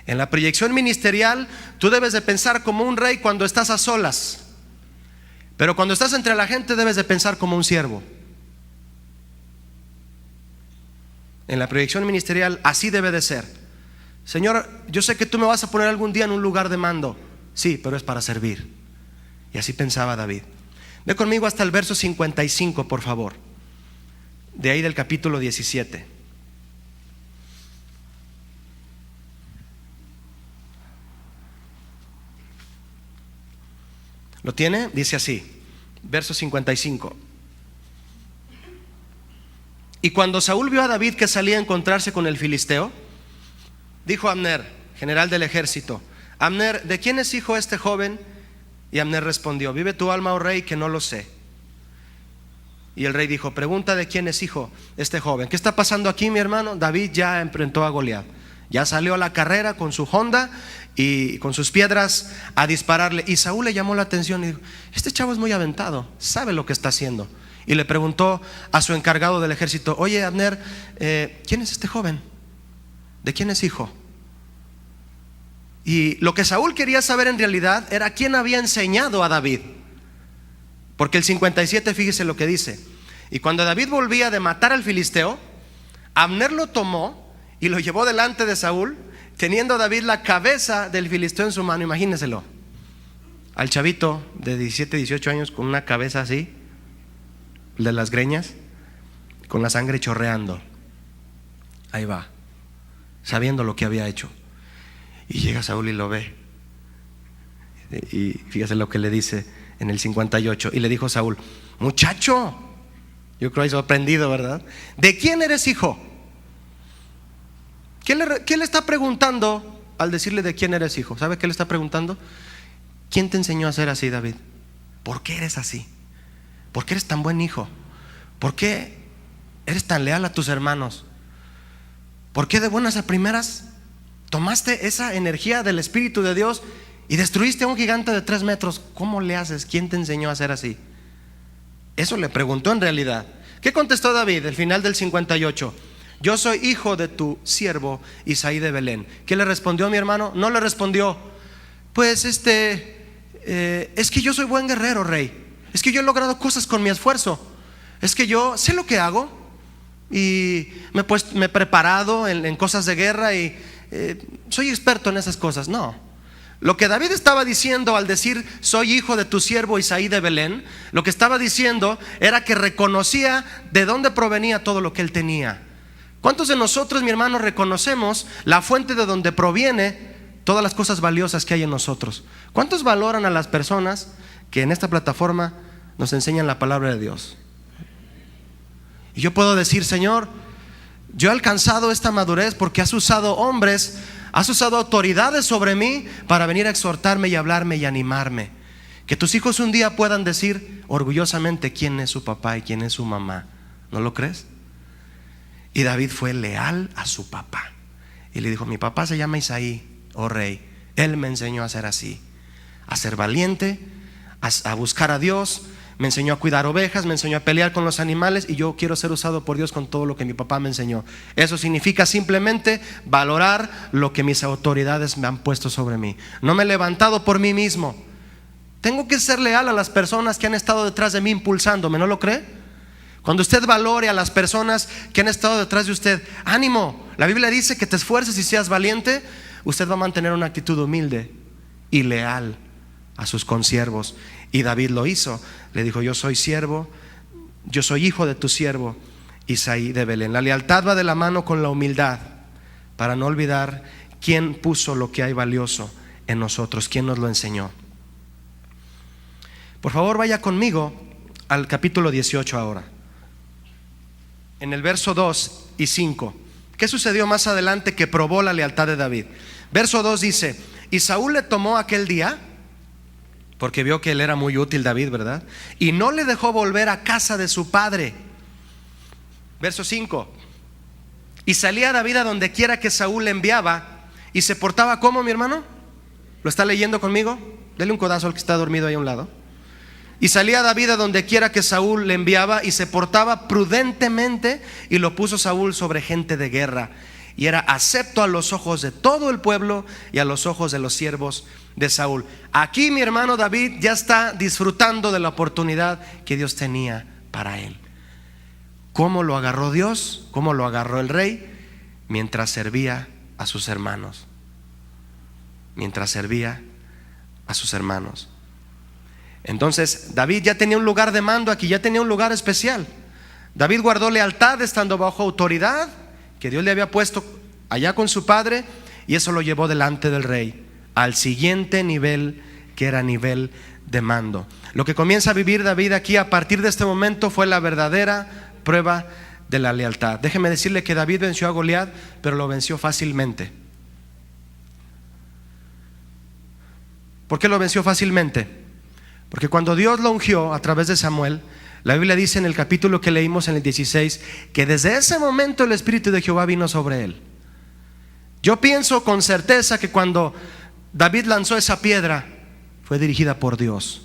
En la proyección ministerial, tú debes de pensar como un rey cuando estás a solas, pero cuando estás entre la gente debes de pensar como un siervo. En la proyección ministerial así debe de ser. Señor, yo sé que tú me vas a poner algún día en un lugar de mando. Sí, pero es para servir. Y así pensaba David. Ve conmigo hasta el verso 55, por favor. De ahí del capítulo 17. ¿Lo tiene? Dice así, verso 55. Y cuando Saúl vio a David que salía a encontrarse con el filisteo, dijo a Abner, general del ejército: Abner, ¿de quién es hijo este joven? Y Abner respondió: vive tu alma, oh rey, que no lo sé. Y el rey dijo: pregunta de quién es hijo este joven. ¿Qué está pasando aquí, mi hermano? David ya enfrentó a Goliat, ya salió a la carrera con su honda y con sus piedras a dispararle. Y Saúl le llamó la atención y dijo: este chavo es muy aventado, sabe lo que está haciendo. Y le preguntó a su encargado del ejército: oye, Abner, ¿quién es este joven? ¿De quién es hijo? Y lo que Saúl quería saber en realidad era quién había enseñado a David. Porque el 57, fíjese lo que dice: y cuando David volvía de matar al filisteo, Abner lo tomó y lo llevó delante de Saúl, teniendo David la cabeza del filisteo en su mano. Imagínenselo, al chavito de 17, 18 años con una cabeza así, de las greñas, con la sangre chorreando. Ahí va, sabiendo lo que había hecho. Y llega Saúl y lo ve. Y fíjese lo que le dice en el 58. Y le dijo Saúl: muchacho, yo creo que sorprendido, ¿verdad? ¿De quién eres hijo? ¿Qué le está preguntando al decirle de quién eres hijo? ¿Sabe qué le está preguntando? ¿Quién te enseñó a ser así, David? ¿Por qué eres así? ¿Por qué eres tan buen hijo? ¿Por qué eres tan leal a tus hermanos? ¿Por qué de buenas a primeras tomaste esa energía del Espíritu de Dios y destruiste a un gigante de 3 metros? ¿Cómo le haces? ¿Quién te enseñó a ser así? Eso le preguntó en realidad. ¿Qué contestó David? El final del 58: yo soy hijo de tu siervo Isaí de Belén. ¿Qué le respondió mi hermano? No le respondió: pues es que yo soy buen guerrero, rey. Es que yo he logrado cosas con mi esfuerzo. Es que yo sé lo que hago y me he preparado en cosas de guerra y soy experto en esas cosas. No. Lo que David estaba diciendo al decir soy hijo de tu siervo Isaí de Belén, lo que estaba diciendo era que reconocía de dónde provenía todo lo que él tenía. ¿Cuántos de nosotros, mi hermano, reconocemos la fuente de donde proviene todas las cosas valiosas que hay en nosotros? ¿Cuántos valoran a las personas que en esta plataforma nos enseñan la palabra de Dios? Y yo puedo decir: Señor, yo he alcanzado esta madurez porque has usado hombres, has usado autoridades sobre mí para venir a exhortarme y hablarme y animarme. Que tus hijos un día puedan decir orgullosamente quién es su papá y quién es su mamá. ¿No lo crees? Y David fue leal a su papá y le dijo: mi papá se llama Isaí, oh rey. Él me enseñó a ser así, a ser valiente, a buscar a Dios. Me enseñó a cuidar ovejas, me enseñó a pelear con los animales, y yo quiero ser usado por Dios con todo lo que mi papá me enseñó. Eso significa simplemente valorar lo que mis autoridades me han puesto sobre mí. No me he levantado por mí mismo. Tengo que ser leal a las personas que han estado detrás de mí impulsándome, ¿no lo cree? Cuando usted valore a las personas que han estado detrás de usted, ánimo. La Biblia dice que te esfuerces y seas valiente. Usted va a mantener una actitud humilde y leal a sus consiervos. Y David lo hizo. Le dijo: yo soy siervo, yo soy hijo de tu siervo Isaí de Belén. La lealtad va de la mano con la humildad, para no olvidar quién puso lo que hay valioso en nosotros. ¿Quién nos lo enseñó? Por favor, vaya conmigo al capítulo 18 ahora. En el verso 2 y 5. ¿Qué sucedió más adelante que probó la lealtad de David? Verso 2 dice: y Saúl le tomó aquel día, porque vio que él era muy útil, David, ¿verdad? Y no le dejó volver a casa de su padre. Verso 5. Y salía David a donde quiera que Saúl le enviaba, y se portaba como, mi hermano. ¿Lo está leyendo conmigo? Dele un codazo al que está dormido ahí a un lado. Y salía David a donde quiera que Saúl le enviaba, y se portaba prudentemente, y lo puso Saúl sobre gente de guerra, y era acepto a los ojos de todo el pueblo y a los ojos de los siervos de Saúl. Aquí mi hermano David ya está disfrutando de la oportunidad que Dios tenía para él. ¿Cómo lo agarró Dios? ¿Cómo lo agarró el rey? Mientras servía a sus hermanos. Mientras servía a sus hermanos. Entonces David ya tenía un lugar de mando aquí, ya tenía un lugar especial. David guardó lealtad estando bajo autoridad que Dios le había puesto allá con su padre, y eso lo llevó delante del rey al siguiente nivel, que era nivel de mando. Lo que comienza a vivir David aquí a partir de este momento fue la verdadera prueba de la lealtad. Déjeme decirle que David venció a Goliat, pero lo venció fácilmente. ¿Por qué lo venció fácilmente? Porque cuando Dios lo ungió a través de Samuel, la Biblia dice en el capítulo que leímos en el 16 que desde ese momento el Espíritu de Jehová vino sobre él. Yo pienso con certeza que cuando David lanzó esa piedra fue dirigida por Dios,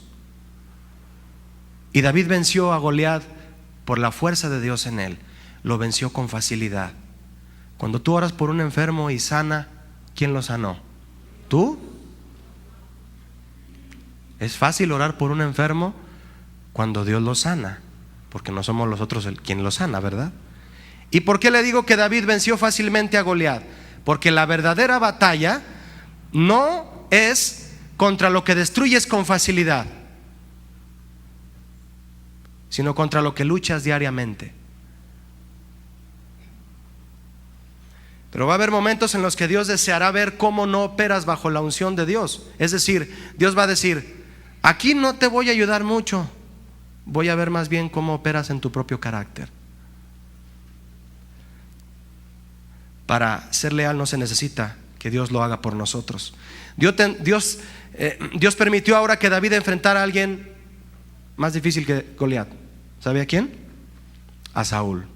y David venció a Goliat por la fuerza de Dios en él. Lo venció con facilidad. Cuando tú oras por un enfermo y sana, ¿quién lo sanó? ¿Tú? Es fácil orar por un enfermo cuando Dios lo sana, porque no somos nosotros quien lo sana, ¿verdad? ¿Y por qué le digo que David venció fácilmente a Goliat? Porque la verdadera batalla no es contra lo que destruyes con facilidad, sino contra lo que luchas diariamente. Pero va a haber momentos en los que Dios deseará ver cómo no operas bajo la unción de Dios. Es decir, Dios va a decir: aquí no te voy a ayudar mucho, voy a ver más bien cómo operas en tu propio carácter. Para ser leal no se necesita que Dios lo haga por nosotros. Dios permitió ahora que David enfrentara a alguien más difícil que Goliat. ¿Sabe a quién? A Saúl.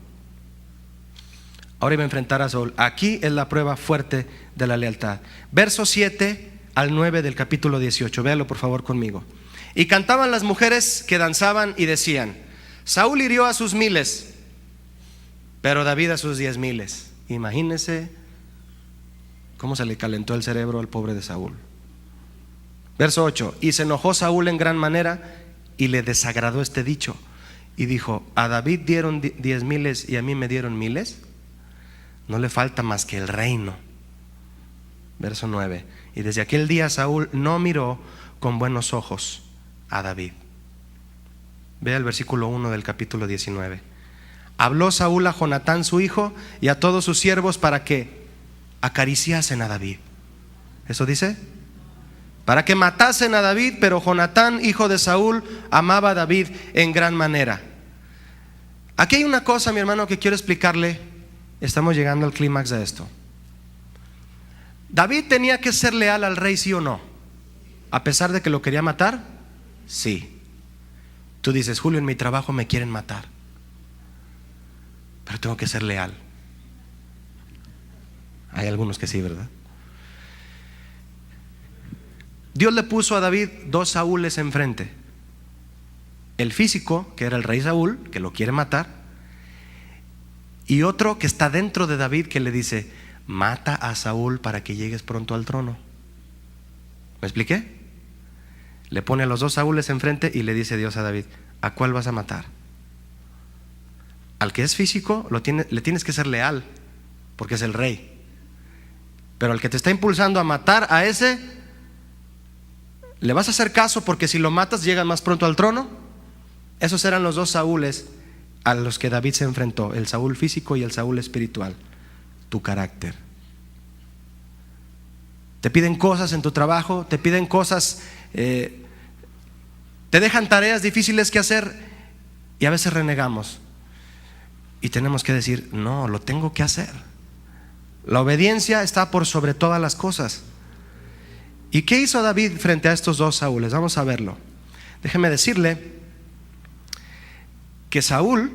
Ahora iba a enfrentar a Saúl. Aquí es la prueba fuerte de la lealtad. Versos 7 al 9 del capítulo 18. Véalo por favor conmigo. Y cantaban las mujeres que danzaban y decían: Saúl hirió a sus 1000, pero David a sus 10,000. Imagínese cómo se le calentó el cerebro al pobre de Saúl. Verso 8. Y se enojó Saúl en gran manera y le desagradó este dicho, y dijo: a David dieron 10,000 y a mí me dieron 1000. No le falta más que el reino. Verso 9. Y desde aquel día Saúl no miró con buenos ojos a David. Vea el versículo 1 del capítulo 19. Habló Saúl a Jonatán su hijo y a todos sus siervos para que acariciasen a David. ¿Eso dice? Para que matasen a David, pero Jonatán, hijo de Saúl, amaba a David en gran manera. Aquí hay una cosa, mi hermano, que quiero explicarle. Estamos llegando al clímax de esto. ¿David tenía que ser leal al rey, sí o no? A pesar de que lo quería matar, sí. Tú dices: Julio, en mi trabajo me quieren matar, pero tengo que ser leal. Hay algunos que sí, ¿verdad? Dios le puso a David 2 Saúles enfrente: el físico, que era el rey Saúl, que lo quiere matar, y otro que está dentro de David, que le dice: mata a Saúl para que llegues pronto al trono. ¿Me expliqué? Le pone a los 2 Saúles enfrente y le dice Dios a David: ¿a cuál vas a matar? Al que es físico le tienes que ser leal, porque es el rey. Pero al que te está impulsando a matar, a ese le vas a hacer caso, porque si lo matas llegas más pronto al trono. Esos eran los 2 Saúles a los que David se enfrentó: el Saúl físico y el Saúl espiritual. Tu carácter. Te piden cosas en tu trabajo, te piden cosas, te dejan tareas difíciles que hacer y a veces renegamos. Y tenemos que decir, no, lo tengo que hacer. La obediencia está por sobre todas las cosas. ¿Y qué hizo David frente a estos dos Saúles? Vamos a verlo. Déjeme decirle que Saúl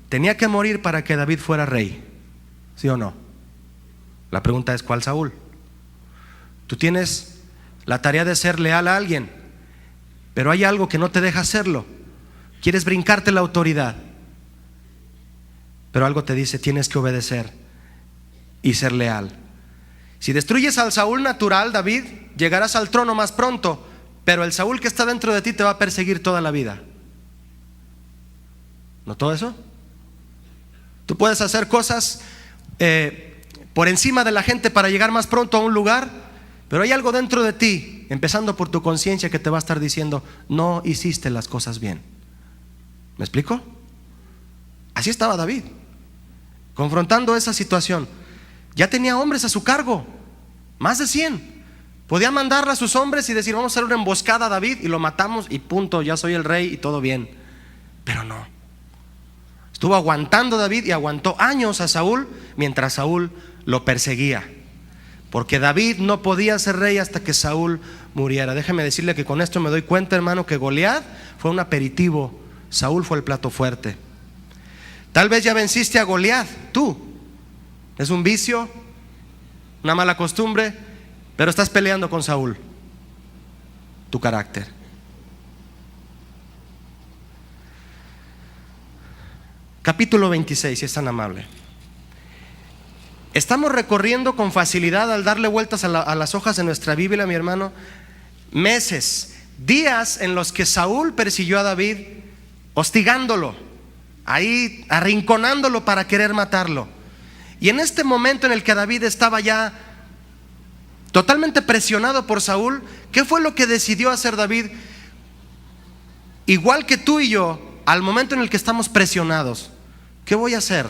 tenía que morir para que David fuera rey. ¿Sí o no? La pregunta es, ¿cuál Saúl? Tú tienes la tarea de ser leal a alguien, pero hay algo que no te deja hacerlo. Quieres brincarte la autoridad, pero algo te dice, tienes que obedecer y ser leal. Si destruyes al Saúl natural, David, llegarás al trono más pronto, pero el Saúl que está dentro de ti te va a perseguir toda la vida. ¿Notó eso? Tú puedes hacer cosas por encima de la gente para llegar más pronto a un lugar, pero hay algo dentro de ti, empezando por tu conciencia, que te va a estar diciendo, no hiciste las cosas bien. ¿Me explico? Así estaba David, confrontando esa situación. Ya tenía hombres a su cargo, más de 100. Podía mandarle a sus hombres y decir, vamos a hacer una emboscada a David y lo matamos y punto, ya soy el rey y todo bien. Pero no. Estuvo aguantando David y aguantó años a Saúl mientras Saúl lo perseguía. Porque David no podía ser rey hasta que Saúl muriera. Déjeme decirle que con esto me doy cuenta, hermano, que Goliat fue un aperitivo, Saúl fue el plato fuerte. Tal vez ya venciste a Goliat, tú. Es un vicio, una mala costumbre, pero estás peleando con Saúl, tu carácter. Capítulo 26, si es tan amable. Estamos recorriendo con facilidad, al darle vueltas a las hojas de nuestra Biblia, mi hermano, meses, días en los que Saúl persiguió a David, hostigándolo, ahí arrinconándolo para querer matarlo. Y en este momento en el que David estaba ya totalmente presionado por Saúl, ¿qué fue lo que decidió hacer David? Igual que tú y yo, al momento en el que estamos presionados, ¿qué voy a hacer?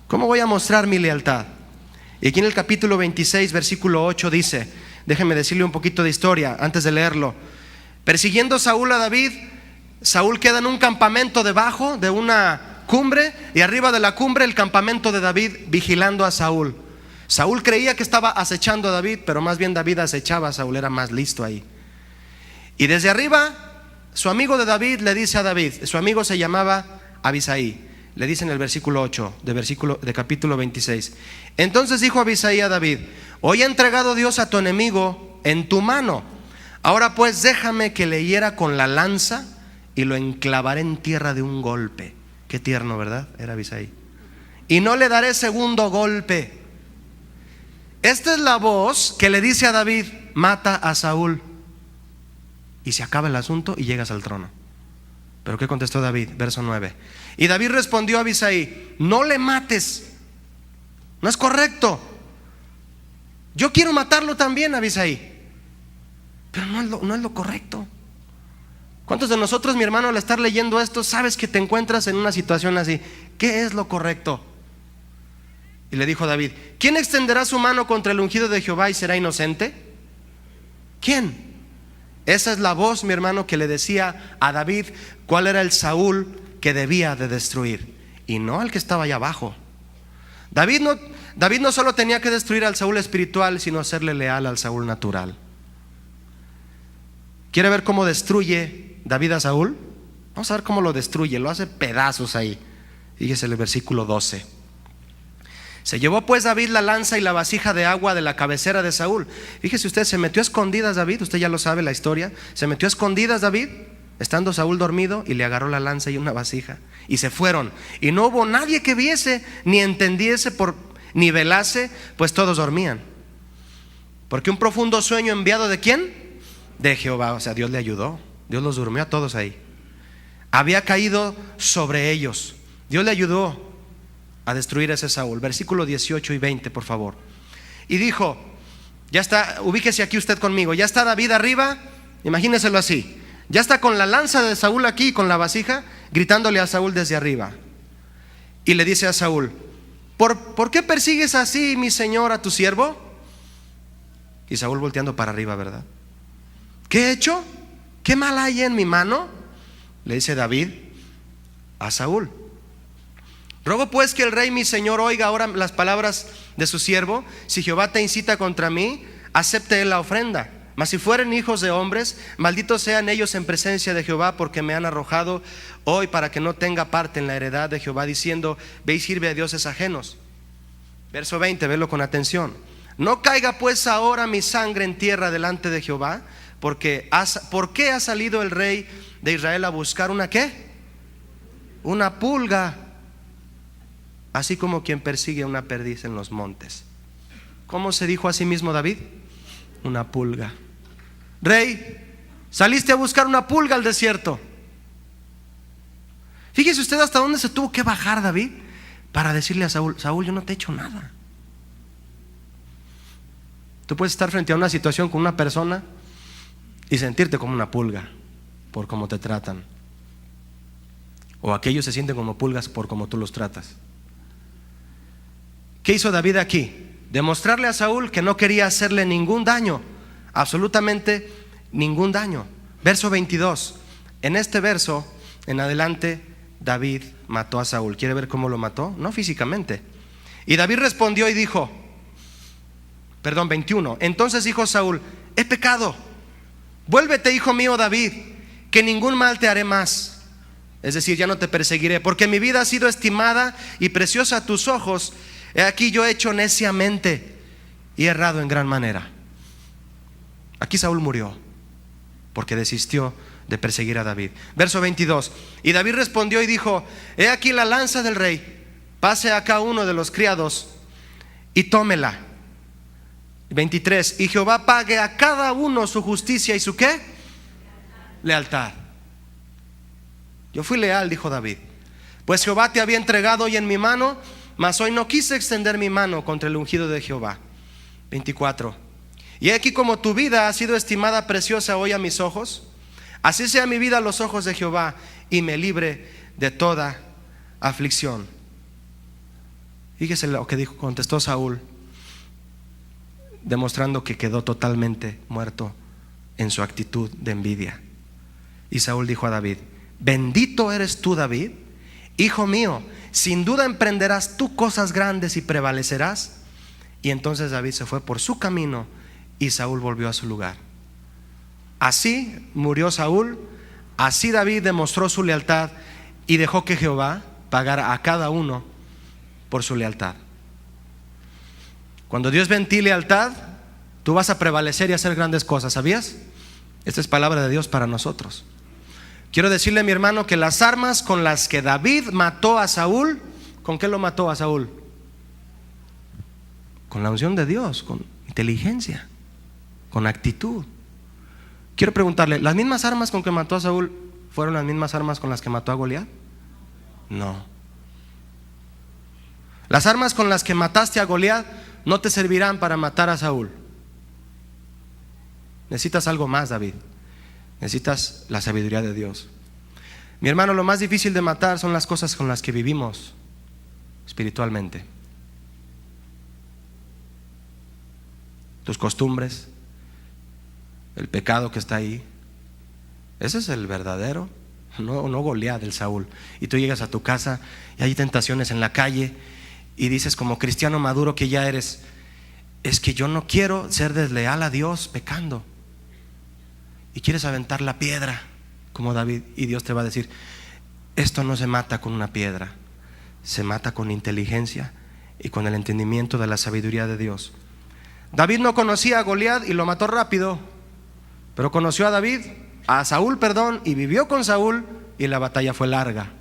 ¿Cómo voy a mostrar mi lealtad? Y aquí en el capítulo 26, versículo 8 dice, déjenme decirle un poquito de historia antes de leerlo. Persiguiendo Saúl a David, Saúl queda en un campamento debajo de una cumbre, y arriba de la cumbre el campamento de David vigilando a Saúl. Saúl creía que estaba acechando a David, pero más bien David acechaba a Saúl, era más listo ahí. Y desde arriba, su amigo de David le dice a David, su amigo se llamaba Abisai, le dice en el versículo 8 de capítulo 26. Entonces dijo Abisai a David, hoy ha entregado Dios a tu enemigo en tu mano. Ahora pues déjame que le hiera con la lanza y lo enclavaré en tierra de un golpe. Qué tierno, ¿verdad? Era Abisai. Y no le daré segundo golpe. Esta es la voz que le dice a David, mata a Saúl y se acaba el asunto y llegas al trono. Pero ¿qué contestó David? Verso 9. Y David respondió a Abisai, no le mates, no es correcto. Yo quiero matarlo también, Abisai, pero no es lo correcto. ¿Cuántos de nosotros, mi hermano, al estar leyendo esto, sabes que te encuentras en una situación así? ¿Qué es lo correcto? Y le dijo David, ¿quién extenderá su mano contra el ungido de Jehová y será inocente? ¿Quién? Esa es la voz, mi hermano, que le decía a David cuál era el Saúl que debía de destruir, y no al que estaba allá abajo. David no solo tenía que destruir al Saúl espiritual, sino serle leal al Saúl natural. ¿Quiere ver cómo destruye David a Saúl? Vamos a ver cómo lo destruye, lo hace pedazos ahí. Fíjese el versículo 12. Se llevó pues David la lanza y la vasija de agua de la cabecera de Saúl. Fíjese usted, se metió a escondidas David, usted ya lo sabe la historia. Se metió a escondidas David, estando Saúl dormido, y le agarró la lanza y una vasija, y se fueron. Y no hubo nadie que viese, ni entendiese, ni velase, pues todos dormían. Porque un profundo sueño enviado ¿de quién? De Jehová. O sea, Dios le ayudó, Dios los durmió a todos ahí. Había caído sobre ellos. Dios le ayudó a destruir a ese Saúl. Versículo 18 y 20, por favor. Y dijo, ya está, ubíquese aquí usted conmigo, ya está David arriba, imagíneselo así, ya está con la lanza de Saúl aquí, con la vasija, gritándole a Saúl desde arriba. Y le dice a Saúl, ¿por qué persigues así, mi señor, a tu siervo? Y Saúl volteando para arriba, ¿verdad? ¿Qué he hecho? ¿Qué mal hay en mi mano? Le dice David a Saúl. Ruego pues que el rey mi señor oiga ahora las palabras de su siervo. Si Jehová te incita contra mí, acepte él la ofrenda. Mas si fueren hijos de hombres, malditos sean ellos en presencia de Jehová, porque me han arrojado hoy para que no tenga parte en la heredad de Jehová, diciendo: ve y sirve a dioses ajenos. Verso 20, velo con atención. No caiga pues ahora mi sangre en tierra delante de Jehová, ¿por qué ha salido el rey de Israel a buscar una qué? Una pulga, así como quien persigue una perdiz en los montes. ¿Cómo se dijo a sí mismo David? Una pulga. Rey, saliste a buscar una pulga al desierto. Fíjese usted hasta dónde se tuvo que bajar David para decirle a Saúl: Saúl, yo no te he hecho nada. Tú puedes estar frente a una situación con una persona y sentirte como una pulga por cómo te tratan, o aquellos se sienten como pulgas por cómo tú los tratas. ¿Qué hizo David aquí? Demostrarle a Saúl que no quería hacerle ningún daño, absolutamente ningún daño. Verso 22. En este verso en adelante, David mató a Saúl. ¿Quiere ver cómo lo mató? No físicamente. Y David respondió y dijo, 21. Entonces dijo Saúl: he pecado. Vuélvete, hijo mío David, que ningún mal te haré más. Es decir, ya no te perseguiré, porque mi vida ha sido estimada y preciosa a tus ojos. He aquí yo he hecho neciamente y he errado en gran manera. Aquí Saúl murió porque desistió de perseguir a David. Verso 22. Y David respondió y dijo: he aquí la lanza del rey, pase acá uno de los criados y tómela. 23. Y Jehová pague a cada uno su justicia y su ¿qué? Lealtad. Yo fui leal, dijo David, pues Jehová te había entregado hoy en mi mano, mas hoy no quise extender mi mano contra el ungido de Jehová. 24. Y aquí como tu vida ha sido estimada preciosa hoy a mis ojos, así sea mi vida a los ojos de Jehová, y me libre de toda aflicción. Fíjese lo que dijo, contestó Saúl, demostrando que quedó totalmente muerto en su actitud de envidia. Y Saúl dijo a David: bendito eres tú, David, hijo mío, sin duda emprenderás tú cosas grandes y prevalecerás. Y entonces David se fue por su camino y Saúl volvió a su lugar. Así murió Saúl, así David demostró su lealtad y dejó que Jehová pagara a cada uno por su lealtad. Cuando Dios ve en ti lealtad, tú vas a prevalecer y hacer grandes cosas, ¿sabías? Esta es palabra de Dios para nosotros. Quiero decirle, mi hermano, que las armas con las que David mató a Saúl, ¿con qué lo mató a Saúl? Con la unción de Dios, con inteligencia, con actitud. Quiero preguntarle, ¿las mismas armas con que mató a Saúl fueron las mismas armas con las que mató a Goliat? No. Las armas con las que mataste a Goliat no te servirán para matar a Saúl. Necesitas algo más, David. Necesitas la sabiduría de Dios. Mi hermano, lo más difícil de matar son las cosas con las que vivimos espiritualmente. Tus costumbres, el pecado que está ahí. Ese es el verdadero, no Goliat, el Saúl. Y tú llegas a tu casa y hay tentaciones en la calle y dices, como cristiano maduro que ya eres: es que yo no quiero ser desleal a Dios pecando. Y quieres aventar la piedra como David, y Dios te va a decir: esto no se mata con una piedra, se mata con inteligencia y con el entendimiento de la sabiduría de Dios. David no conocía a Goliat y lo mató rápido, pero conoció a Saúl, y vivió con Saúl, y la batalla fue larga.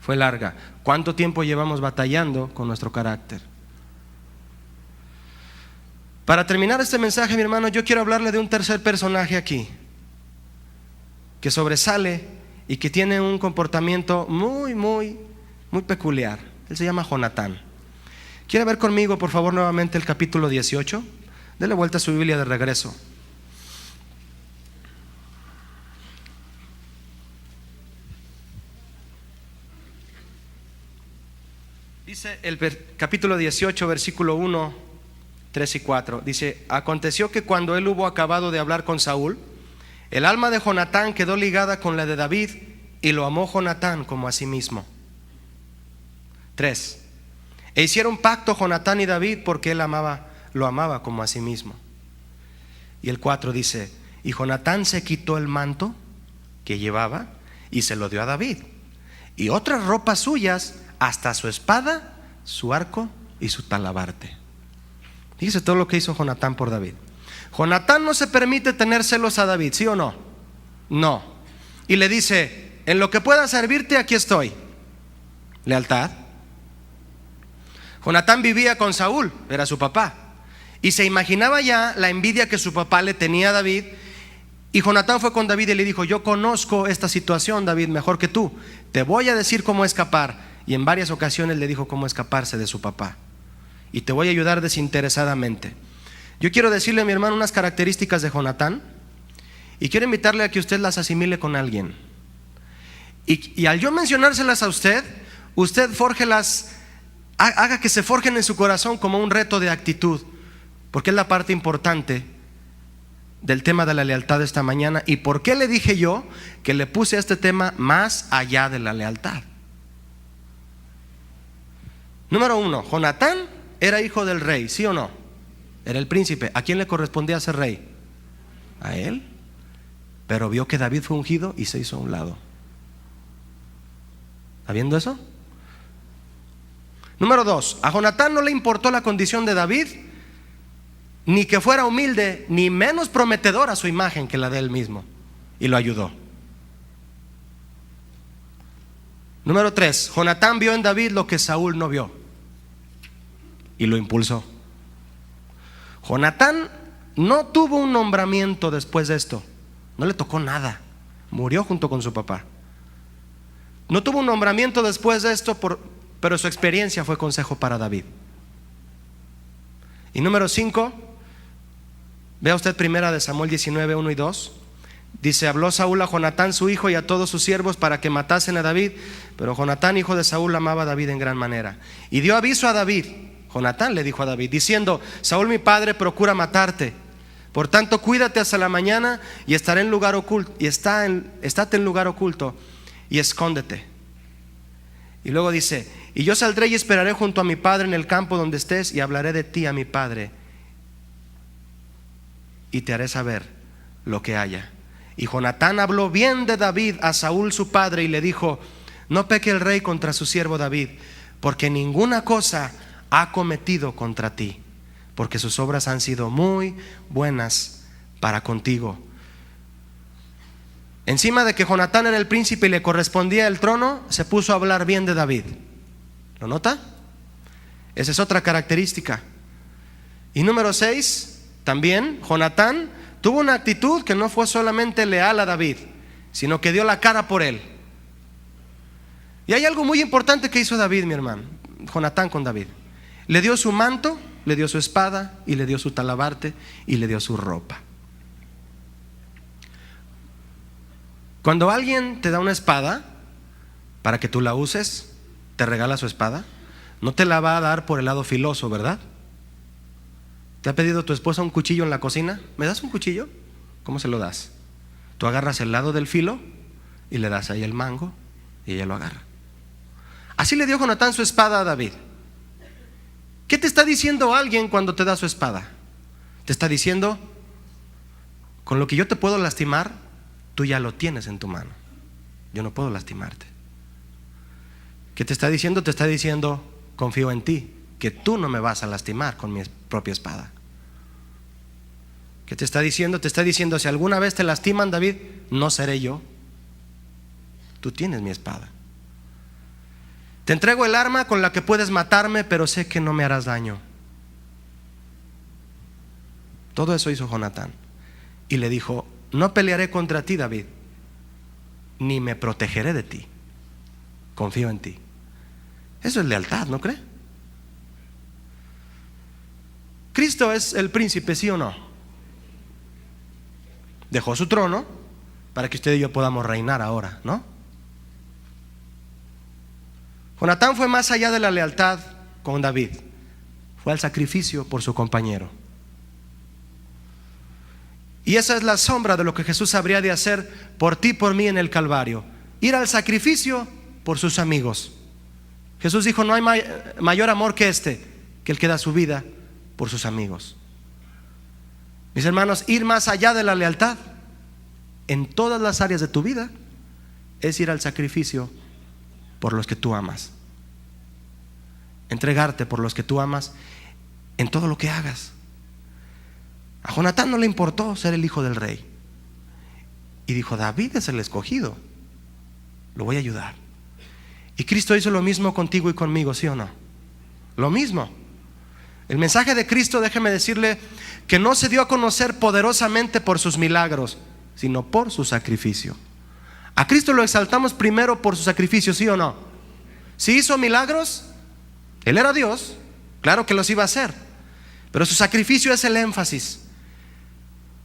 Fue larga. ¿Cuánto tiempo llevamos batallando con nuestro carácter? Para terminar este mensaje, mi hermano, yo quiero hablarle de un tercer personaje aquí, que sobresale y que tiene un comportamiento muy peculiar. Él se llama Jonatán. ¿Quiere ver conmigo, por favor, nuevamente el capítulo 18? Dele vuelta a su Biblia de regreso. Dice el capítulo 18, versículo 1 3 y 4. Dice: aconteció que cuando él hubo acabado de hablar con Saúl, el alma de Jonatán quedó ligada con la de David, y lo amó Jonatán como a sí mismo. 3. E hicieron pacto Jonatán y David, porque él lo amaba como a sí mismo. Y el 4 dice: y Jonatán se quitó el manto que llevaba y se lo dio a David, y otras ropas suyas, hasta su espada, su arco y su talabarte. Fíjese todo lo que hizo Jonatán por David. Jonatán no se permite tener celos a David, ¿sí o no? No. Y le dice: en lo que pueda servirte, aquí estoy. Lealtad. Jonatán vivía con Saúl, era su papá, y se imaginaba ya la envidia que su papá le tenía a David. Y Jonatán fue con David y le dijo: yo conozco esta situación, David, mejor que tú. Te voy a decir cómo escapar. Y en varias ocasiones le dijo cómo escaparse de su papá. Y te voy a ayudar desinteresadamente. Yo quiero decirle a mi hermano unas características de Jonatán, y quiero invitarle a que usted las asimile con alguien. Y al yo mencionárselas a usted, usted haga que se forjen en su corazón como un reto de actitud, porque es la parte importante del tema de la lealtad de esta mañana. ¿Y por qué le dije yo que le puse a este tema más allá de la lealtad? Número 1, Jonatán era hijo del rey, ¿sí o no? Era el príncipe. ¿A quién le correspondía ser rey? A él. Pero vio que David fue ungido y se hizo a un lado. ¿Está viendo eso? Número 2, a Jonatán no le importó la condición de David, ni que fuera humilde, ni menos prometedora su imagen que la de él mismo, y lo ayudó. Número 3, Jonatán vio en David lo que Saúl no vio, y lo impulsó. Jonatán no tuvo un nombramiento después de esto, no le tocó nada, murió junto con su papá. No tuvo un nombramiento después de esto, pero su experiencia fue consejo para David. Y número 5, vea usted primera de Samuel 19, 1 y 2. Dice: habló Saúl a Jonatán su hijo y a todos sus siervos para que matasen a David, pero Jonatán hijo de Saúl amaba a David en gran manera, y dio aviso a David. Jonatán le dijo a David diciendo: Saúl mi padre procura matarte, por tanto cuídate hasta la mañana y estaré en lugar oculto, y estate en lugar oculto y escóndete. Y luego dice: y yo saldré y esperaré junto a mi padre en el campo donde estés, y hablaré de ti a mi padre, y te haré saber lo que haya. Y Jonatán habló bien de David a Saúl su padre, y le dijo: no peque el rey contra su siervo David, porque ninguna cosa ha cometido contra ti, porque sus obras han sido muy buenas para contigo. Encima de que Jonatán era el príncipe y le correspondía el trono, se puso a hablar bien de David. ¿Lo nota? Esa es otra característica. Y número 6, también Jonatán tuvo una actitud que no fue solamente leal a David, sino que dio la cara por él. Y hay algo muy importante que hizo David, mi hermano, Jonatán con David. Le dio su manto, le dio su espada, y le dio su talabarte, y le dio su ropa. Cuando alguien te da una espada para que tú la uses, te regala su espada, no te la va a dar por el lado filoso, ¿verdad? ¿Te ha pedido tu esposa un cuchillo en la cocina? ¿Me das un cuchillo? ¿Cómo se lo das? Tú agarras el lado del filo y le das ahí el mango, y ella lo agarra. Así le dio Jonatán su espada a David. ¿Qué te está diciendo alguien cuando te da su espada? Te está diciendo: con lo que yo te puedo lastimar, tú ya lo tienes en tu mano, yo no puedo lastimarte. ¿Qué te está diciendo? Te está diciendo: confío en ti, que tú no me vas a lastimar con mi propia espada. ¿Qué te está diciendo? Te está diciendo: si alguna vez te lastiman, David, no seré yo, tú tienes mi espada. Te entrego el arma con la que puedes matarme, pero sé que no me harás daño. Todo eso hizo Jonatán. Y le dijo: no pelearé contra ti, David, ni me protegeré de ti, confío en ti. Eso es lealtad, ¿no cree? Cristo es el príncipe, ¿sí o no? Dejó su trono para que usted y yo podamos reinar ahora, ¿no? Jonatán fue más allá de la lealtad con David. fue al sacrificio por su compañero. Y esa es la sombra de lo que Jesús habría de hacer por ti y por mí en el Calvario: ir al sacrificio por sus amigos. Jesús dijo: no hay mayor amor que este, que el que da su vida por sus amigos. Mis hermanos, ir más allá de la lealtad en todas las áreas de tu vida es ir al sacrificio por los que tú amas. Entregarte por los que tú amas en todo lo que hagas. A Jonatán no le importó ser el hijo del rey, y dijo: David es el escogido, lo voy a ayudar. Y Cristo hizo lo mismo contigo y conmigo, ¿sí o no? Lo mismo. El mensaje de Cristo, déjeme decirle, que no se dio a conocer poderosamente por sus milagros, sino por su sacrificio. A Cristo lo exaltamos primero por su sacrificio, ¿sí o no? Si hizo milagros, Él era Dios, claro que los iba a hacer, pero su sacrificio es el énfasis.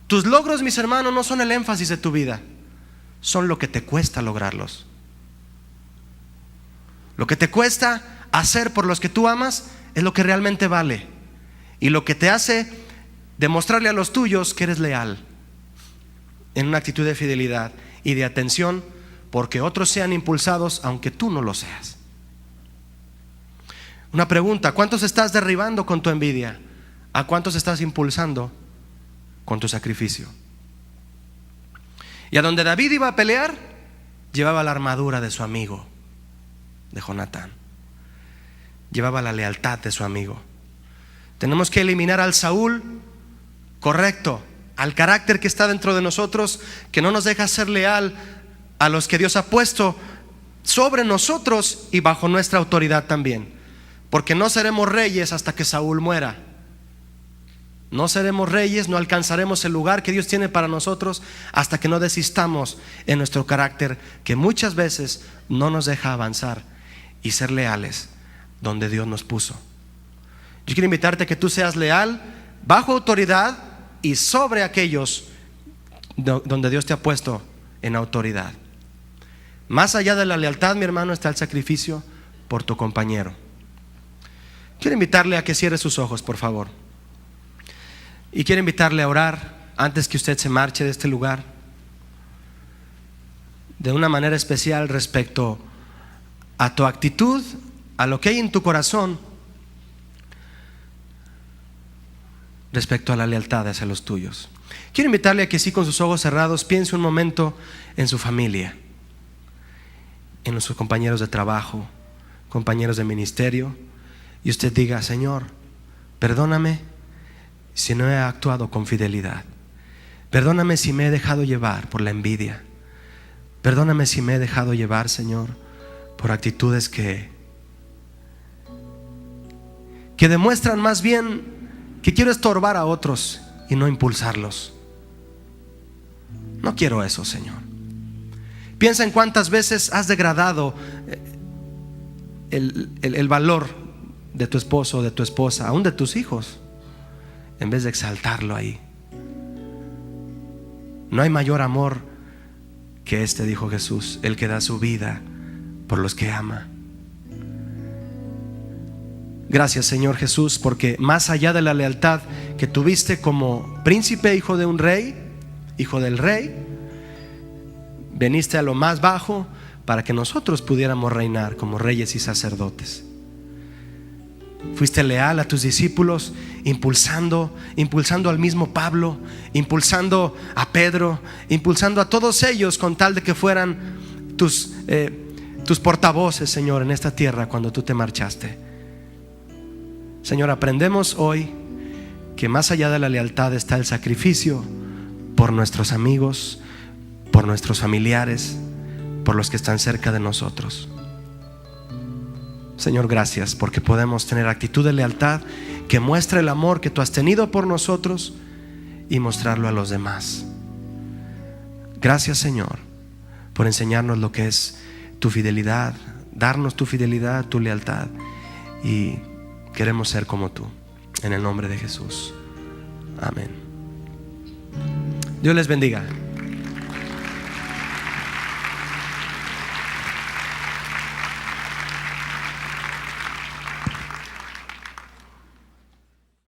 Tus logros, mis hermanos, no son el énfasis de tu vida, son lo que te cuesta lograrlos. Lo que te cuesta hacer por los que tú amas es lo que realmente vale, y lo que te hace demostrarle a los tuyos que eres leal, en una actitud de fidelidad y de atención, porque otros sean impulsados aunque tú no lo seas. Una pregunta: ¿cuántos estás derribando con tu envidia? ¿A cuántos estás impulsando con tu sacrificio? Y a donde David iba a pelear, llevaba la armadura de su amigo, de Jonatán. Llevaba la lealtad de su amigo. Tenemos que eliminar al Saúl correcto, al carácter que está dentro de nosotros, que no nos deja ser leal a los que Dios ha puesto sobre nosotros y bajo nuestra autoridad también. Porque no seremos reyes hasta que Saúl muera. No seremos reyes, no alcanzaremos el lugar que Dios tiene para nosotros hasta que no desistamos en nuestro carácter, que muchas veces no nos deja avanzar y ser leales donde Dios nos puso. Yo quiero invitarte a que tú seas leal bajo autoridad y sobre aquellos donde Dios te ha puesto en autoridad. Más allá de la lealtad, mi hermano, está el sacrificio por tu compañero. Quiero invitarle a que cierre sus ojos, por favor. Y quiero invitarle a orar antes que usted se marche de este lugar, de una manera especial respecto a tu actitud, a lo que hay en tu corazón respecto a la lealtad hacia los tuyos. Quiero invitarle a que sí, con sus ojos cerrados, piense un momento en su familia, en sus compañeros de trabajo, compañeros de ministerio, y usted diga: Señor, perdóname si no he actuado con fidelidad. Perdóname si me he dejado llevar por la envidia. Perdóname si me he dejado llevar, Señor, por actitudes que demuestran más bien que quiero estorbar a otros y no impulsarlos. No quiero eso, Señor. Piensa en cuántas veces has degradado el valor de tu esposo, de tu esposa, aún de tus hijos, en vez de exaltarlo ahí. No hay mayor amor que este, dijo Jesús, el que da su vida por los que ama. Gracias, Señor Jesús, porque más allá de la lealtad que tuviste como príncipe, hijo de un rey, hijo del rey, veniste a lo más bajo para que nosotros pudiéramos reinar como reyes y sacerdotes. Fuiste leal a tus discípulos, impulsando al mismo Pablo, impulsando a Pedro, impulsando a todos ellos con tal de que fueran tus portavoces, Señor, en esta tierra cuando tú te marchaste. Señor, aprendemos hoy que más allá de la lealtad está el sacrificio por nuestros amigos, por nuestros familiares, por los que están cerca de nosotros. Señor, gracias porque podemos tener actitud de lealtad que muestra el amor que tú has tenido por nosotros y mostrarlo a los demás. Gracias, Señor, por enseñarnos lo que es tu fidelidad, darnos tu fidelidad, tu lealtad, y queremos ser como tú, en el nombre de Jesús. Amén. Dios les bendiga.